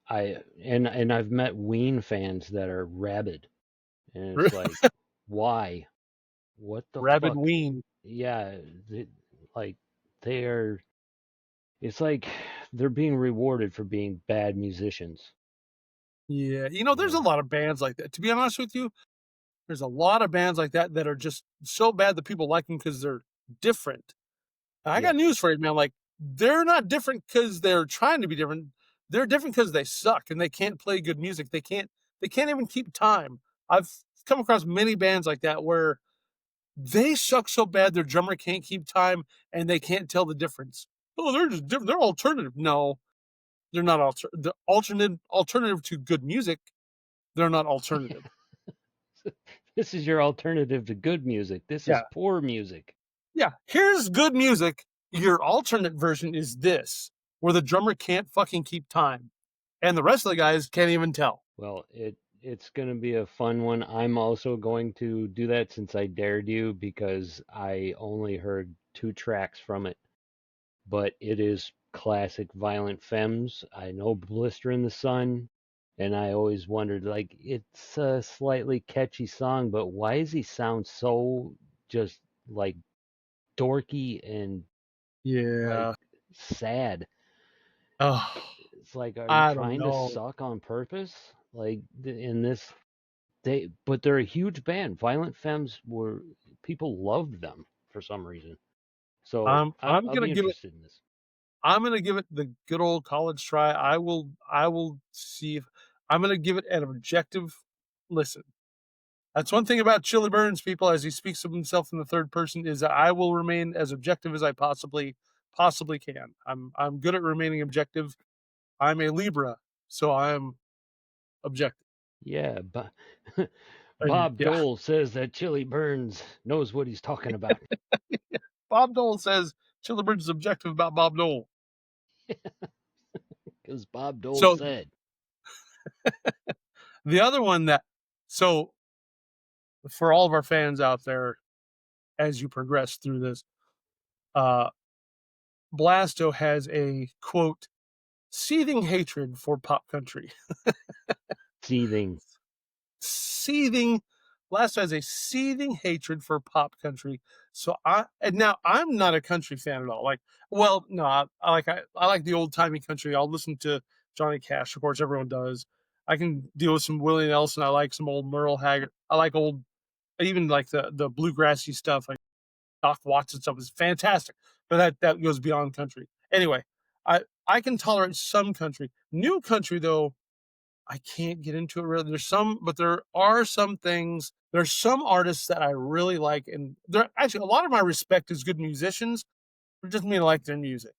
Speaker 2: and I've met Ween fans that are rabid, and it's like, why? What the
Speaker 1: Rabid
Speaker 2: fuck?
Speaker 1: Ween.
Speaker 2: Yeah, like they're. It's like they're being rewarded for being bad musicians.
Speaker 1: Yeah,
Speaker 2: You
Speaker 1: there's a
Speaker 2: know.
Speaker 1: lot of bands like that. To be honest with you, There's a lot of bands like that that are just so bad that people like them because they're different. And I got
Speaker 2: Yes.
Speaker 1: news for you, man. Like, they're not different because they're trying to be different. They're different because they suck and they can't play good music. They can't even keep time. I've come across many bands like that where they suck so bad their drummer can't keep time and they can't tell the difference. Oh, they're just different. They're alternative. No, they're not the alternative to good music. They're not alternative.
Speaker 2: This is your alternative to good music. This is
Speaker 1: Yeah.
Speaker 2: poor music.
Speaker 1: Yeah. Here's good music. Your alternate version is this, where the drummer can't fucking keep time. And the rest of the guys can't even tell.
Speaker 2: Well, it's going to be a fun one. I'm also going to do that since I dared you because I only heard 2 tracks from it, but it is classic Violent Femmes. I know Blister in the Sun, and I always wondered, like, it's a slightly catchy song, but why does he sound so just like dorky and like
Speaker 1: Yeah.
Speaker 2: sad?
Speaker 1: Oh,
Speaker 2: It's like, are you
Speaker 1: I don't
Speaker 2: trying to
Speaker 1: know.
Speaker 2: suck on purpose? Like in this, but they're a huge band. Violent Femmes were people loved them for some reason. So
Speaker 1: I'm
Speaker 2: I'll,
Speaker 1: I'm
Speaker 2: I'll
Speaker 1: gonna
Speaker 2: be
Speaker 1: give it
Speaker 2: interested in this.
Speaker 1: I'm gonna give it the good old college try. I will see if I'm gonna give it an objective listen. That's one thing about Chili Burns, people, as he speaks of himself in the third person, is that I will remain as objective as I possibly can. I'm good at remaining objective. I'm a Libra, so I'm objective.
Speaker 2: Yeah, but
Speaker 1: And
Speaker 2: Bob
Speaker 1: yeah,
Speaker 2: Dole says that Chili Burns knows what he's talking about
Speaker 1: Bob Dole says Chili Burns is objective about Bob Dole.
Speaker 2: because Bob Dole
Speaker 1: So
Speaker 2: said,
Speaker 1: the other one that so for all of our fans out there, as you progress through this, uh, Blasto has a quote seething hatred for pop country.
Speaker 2: seething.
Speaker 1: Seething. Blasto has a seething hatred for pop country. So I'm not a country fan at all. Like, well, no, I like the old timey country. I'll listen to Johnny Cash, of course, everyone does. I can deal with some Willie Nelson. I like some old Merle Haggard. I like old, even like the bluegrassy stuff, like Doc Watson stuff is fantastic. But that goes beyond country. Anyway, I can tolerate some country. New country though, I can't get into it really. But there are some things. There's some artists that I really like, and there actually a lot of my respect is good musicians. It doesn't mean I like their music.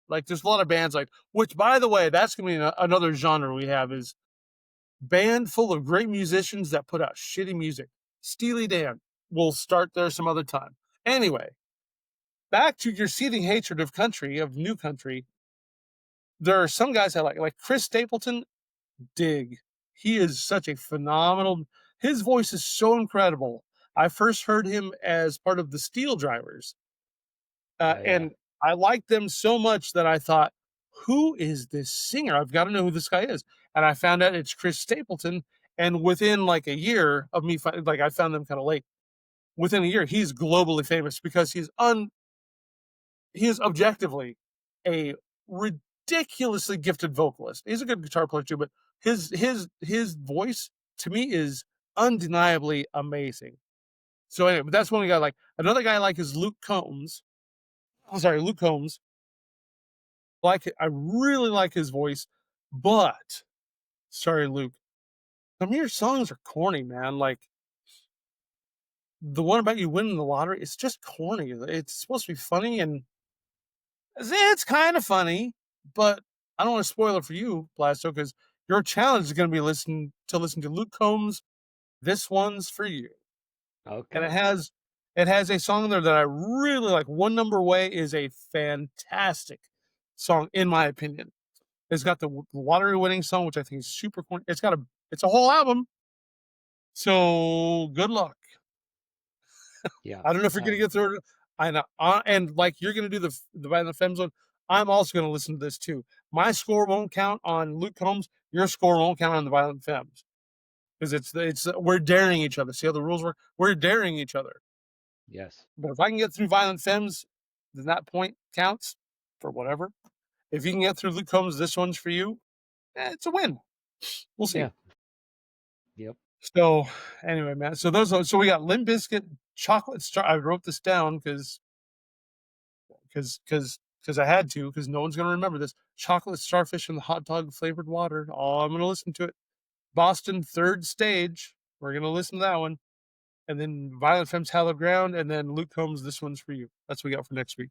Speaker 1: Like there's a lot of bands like, which by the way, that's gonna be another genre we have is band full of great musicians that put out shitty music. Steely Dan. We'll start there some other time. Anyway, back to your seething hatred of country, of new country. There are some guys I like Chris Stapleton. Dig. He is such a phenomenal. His voice is so incredible. I first heard him as part of the Steel Drivers,
Speaker 2: Oh yeah,
Speaker 1: and I liked them so much that I thought, "Who is this singer? I've got to know who this guy is." And I found out it's Chris Stapleton. And within like a year of me, like I found them kind of late. Within a year, he's globally famous because he is objectively a ridiculously gifted vocalist. He's a good guitar player too, but his voice to me is undeniably amazing. So anyway, but that's one guy I like. Another guy I like is Luke Combs. I'm sorry, Luke Combs. I really like his voice, but sorry, Luke. Some of your songs are corny, man. Like the one about you winning the lottery, it's just corny. It's supposed to be funny and it's kind of funny, but I don't want to spoil it for you, Blasto, because your challenge is going to be listen to Luke Combs. This one's for you, and
Speaker 2: okay,
Speaker 1: it has a song there that I really like. One Number Away is a fantastic song, in my opinion. It's got the lottery winning song, which I think is super corny. It's a whole album. So good luck.
Speaker 2: yeah.
Speaker 1: I don't know if you're going to get through it. I know, and like you're going to do the Violent Femmes one. I'm also going to listen to this too. My score won't count on Luke Combs. Your score won't count on the Violent Femmes because it's we're daring each other. See how the rules work? We're daring each other.
Speaker 2: Yes,
Speaker 1: But if I can get through Violent Femmes, then that point counts for whatever. If you can get through Luke Combs, this one's for you. It's a win. We'll see.
Speaker 2: yeah, yep.
Speaker 1: So anyway, man. So those are, so we got Limp Bizkit, Chocolate Star. I wrote this down because I had to, because no one's gonna remember this. Chocolate Starfish and the hot dog flavored water. Oh, I'm gonna listen to it. Boston Third Stage. We're gonna listen to that one. And then Violent Femmes Hallowed Ground, and then Luke Combs, This One's For You. That's what we got for next week.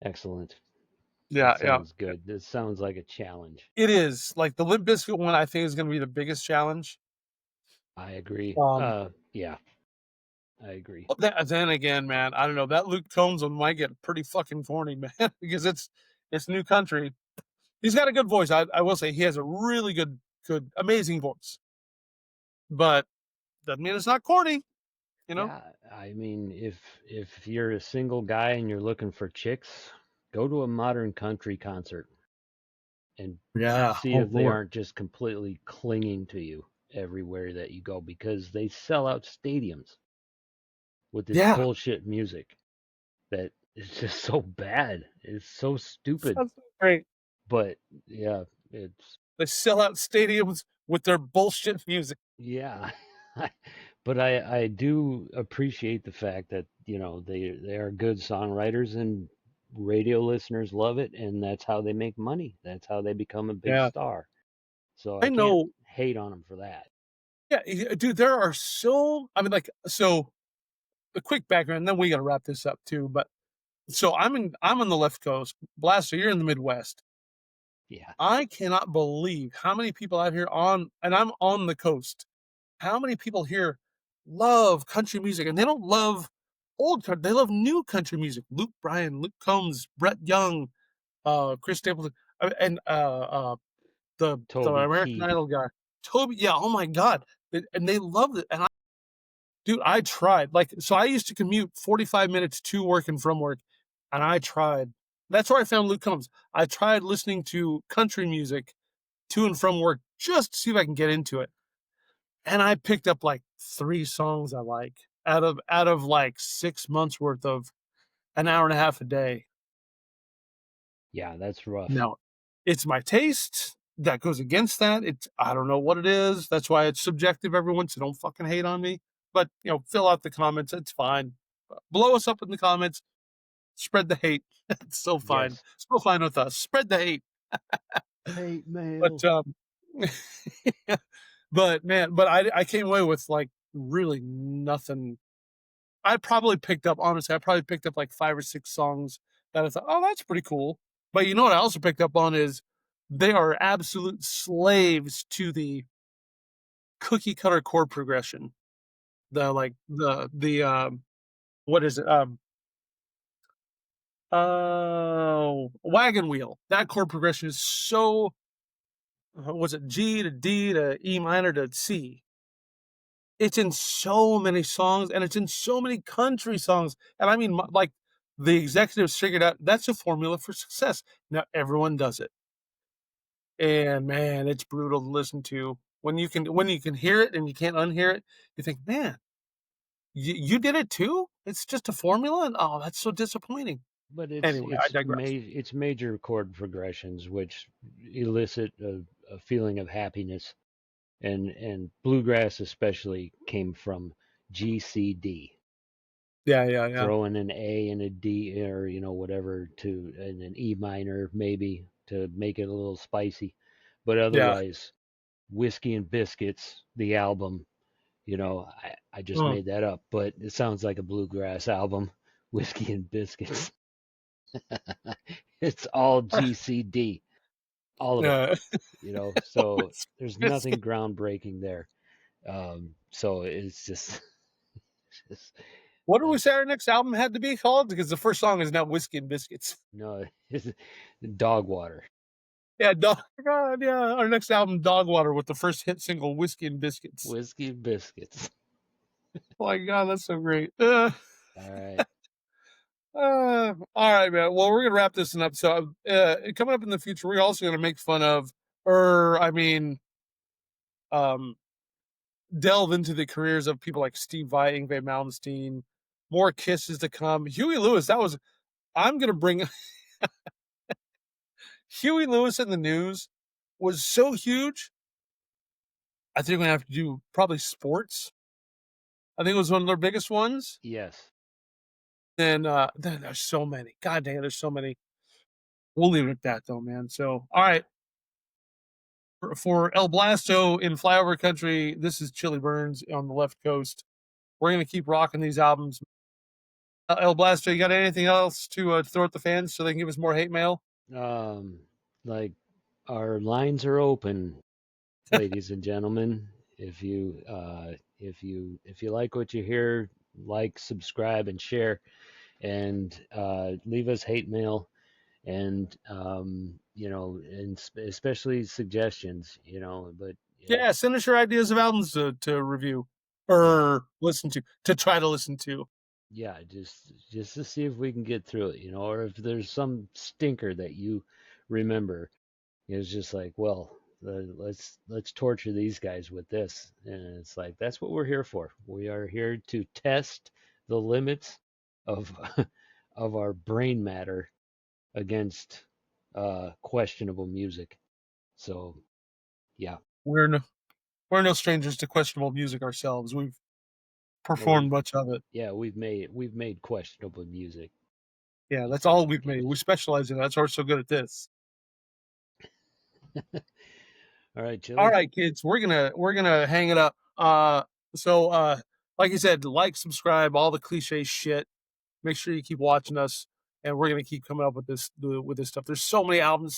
Speaker 2: Excellent. That
Speaker 1: Yeah, yeah.
Speaker 2: sounds good. This sounds like a challenge.
Speaker 1: It is. Like the Limp Bizkit one, I think is gonna be the biggest challenge.
Speaker 2: I agree.
Speaker 1: Um
Speaker 2: Yeah, I agree.
Speaker 1: but then again, man, I don't know. That Luke Combs one might get pretty fucking corny, man, because it's new country. He's got a good voice. I will say he has a really amazing voice. But doesn't mean it's not corny, you know?
Speaker 2: Yeah, I mean, if you're a single guy and you're looking for chicks, go to a modern country concert and
Speaker 1: Yeah.
Speaker 2: see
Speaker 1: Oh
Speaker 2: if they
Speaker 1: Lord.
Speaker 2: aren't just completely clinging to you everywhere that you go because they sell out stadiums with this
Speaker 1: Yeah.
Speaker 2: bullshit music that is just so bad. It's so stupid.
Speaker 1: Sounds great.
Speaker 2: But yeah, it's
Speaker 1: They sell out stadiums with their bullshit music.
Speaker 2: yeah. But I do appreciate the fact that, they are good songwriters and radio listeners love it and that's how they make money. That's how they become a big
Speaker 1: Yeah.
Speaker 2: star. So I
Speaker 1: I
Speaker 2: can't
Speaker 1: know.
Speaker 2: hate on them for that.
Speaker 1: Yeah, dude, there are so I mean, like, so a quick background, and then we gotta wrap this up too. But so I'm on the left coast. Blaster, you're in the Midwest.
Speaker 2: Yeah,
Speaker 1: I cannot believe how many people out here on and I'm on the coast. How many people here love country music and they don't love old country, they love new country music. Luke Bryan, Luke Combs, Brett Young, Chris Stapleton, and the
Speaker 2: Toby
Speaker 1: American
Speaker 2: Keith.
Speaker 1: Idol guy. Toby, yeah, oh my God. And they loved it. And dude, I tried. Like, so I used to commute 45 minutes to work and from work, and I tried. That's where I found Luke Combs. I tried listening to country music to and from work just to see if I can get into it. And I picked up like 3 songs I like out of like 6 months worth of an hour and a half a day.
Speaker 2: Yeah, that's rough.
Speaker 1: No, it's my taste that goes against that. It's I don't know what it is. That's why it's subjective, everyone. So don't fucking hate on me. But fill out the comments. It's fine. Blow us up in the comments. Spread the hate. It's still fine.
Speaker 2: Yes.
Speaker 1: Still fine with us. Spread the hate.
Speaker 2: Hate
Speaker 1: But
Speaker 2: mail.
Speaker 1: but man, but I came away with like really nothing. I probably picked up like 5 or 6 songs that I thought, oh, that's pretty cool. But you know what I also picked up on is they are absolute slaves to the cookie cutter chord progression. The like the what is it? Wagon wheel. That chord progression is so was it G to D to E minor to C? It's in so many songs and it's in so many country songs. And I mean, like the executives figured out that's a formula for success. Now everyone does it. And man, it's brutal to listen to. When you can hear it and you can't unhear it, you think, man, you did it too? It's just a formula? And oh, that's so disappointing.
Speaker 2: But it's
Speaker 1: Anyway, I
Speaker 2: it's ma-
Speaker 1: digress.
Speaker 2: it's major chord progressions which elicit a feeling of happiness, and bluegrass especially came from GCD.
Speaker 1: Yeah, yeah, yeah.
Speaker 2: Throw in an A and a D or whatever to and an E minor maybe to make it a little spicy, but
Speaker 1: Yeah.
Speaker 2: otherwise, Whiskey and Biscuits, the album. I just
Speaker 1: Mm.
Speaker 2: made that up, but it sounds like a bluegrass album. Whiskey and Biscuits. It's all GCD, all of it.
Speaker 1: Yeah.
Speaker 2: So
Speaker 1: With
Speaker 2: there's nothing
Speaker 1: biscuit.
Speaker 2: groundbreaking there. So it's just, just
Speaker 1: What did we say
Speaker 2: that's
Speaker 1: our next album had to be called? Because the first song is now Whiskey and Biscuits.
Speaker 2: no, it's dog water.
Speaker 1: Yeah, God, yeah. Our next album, Dogwater, with the first hit single, Whiskey and Biscuits.
Speaker 2: Whiskey and Biscuits.
Speaker 1: Oh my God, that's so great.
Speaker 2: All right.
Speaker 1: All right, man. Well, we're gonna wrap this one up. So, coming up in the future, we're also gonna make fun of, or I mean, um, delve into the careers of people like Steve Vai, Yngwie Malmsteen. More kisses to come. Huey Lewis. That was. I'm gonna bring Huey Lewis in the news was so huge I think we're gonna have to do probably sports. I think it was one of their biggest ones.
Speaker 2: Yes.
Speaker 1: Then there's so many. God damn, there's so many. We'll leave it at that though, man. So, all right, for El Blasto in Flyover Country, this is Chili Burns on the left coast. We're gonna keep rocking these albums. El Blasto, you got anything else to throw at the fans so they can give us more hate mail?
Speaker 2: Um, like our lines are open, ladies and gentlemen. If you like what you hear, like, subscribe, and share, and leave us hate mail, and and especially suggestions. But
Speaker 1: Yeah, send us your ideas of albums to review
Speaker 2: yeah,
Speaker 1: or listen to try to listen to.
Speaker 2: yeah, just to see if we can get through it, or if there's some stinker that you remember. It's just like, well, let's torture these guys with this, and it's like that's what we're here for. We are here to test the limits of of our brain matter against questionable music. So yeah,
Speaker 1: We're no we're no strangers to questionable music ourselves. We've
Speaker 2: well, we
Speaker 1: performed much of it.
Speaker 2: yeah we've made questionable music
Speaker 1: Yeah, that's
Speaker 2: before,
Speaker 1: all we've made. We
Speaker 2: kids.
Speaker 1: specialize in that. That's why we're so good at this.
Speaker 2: All right,
Speaker 1: All
Speaker 2: Chili.
Speaker 1: right, kids, we're gonna hang it up. Like you said, like, subscribe, all the cliche shit. Make sure you keep watching us, and we're gonna keep coming up with this stuff. There's so many albums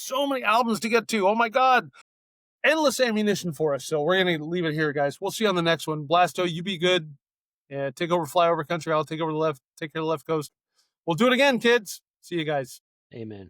Speaker 1: to get to. Oh my god, endless ammunition for us. So we're gonna leave it here, guys. We'll see you on the next one. Blasto, you be good. And take over flyover country. I'll take over the left. Take care of the left coast. We'll do it again, kids. See you guys.
Speaker 2: Amen.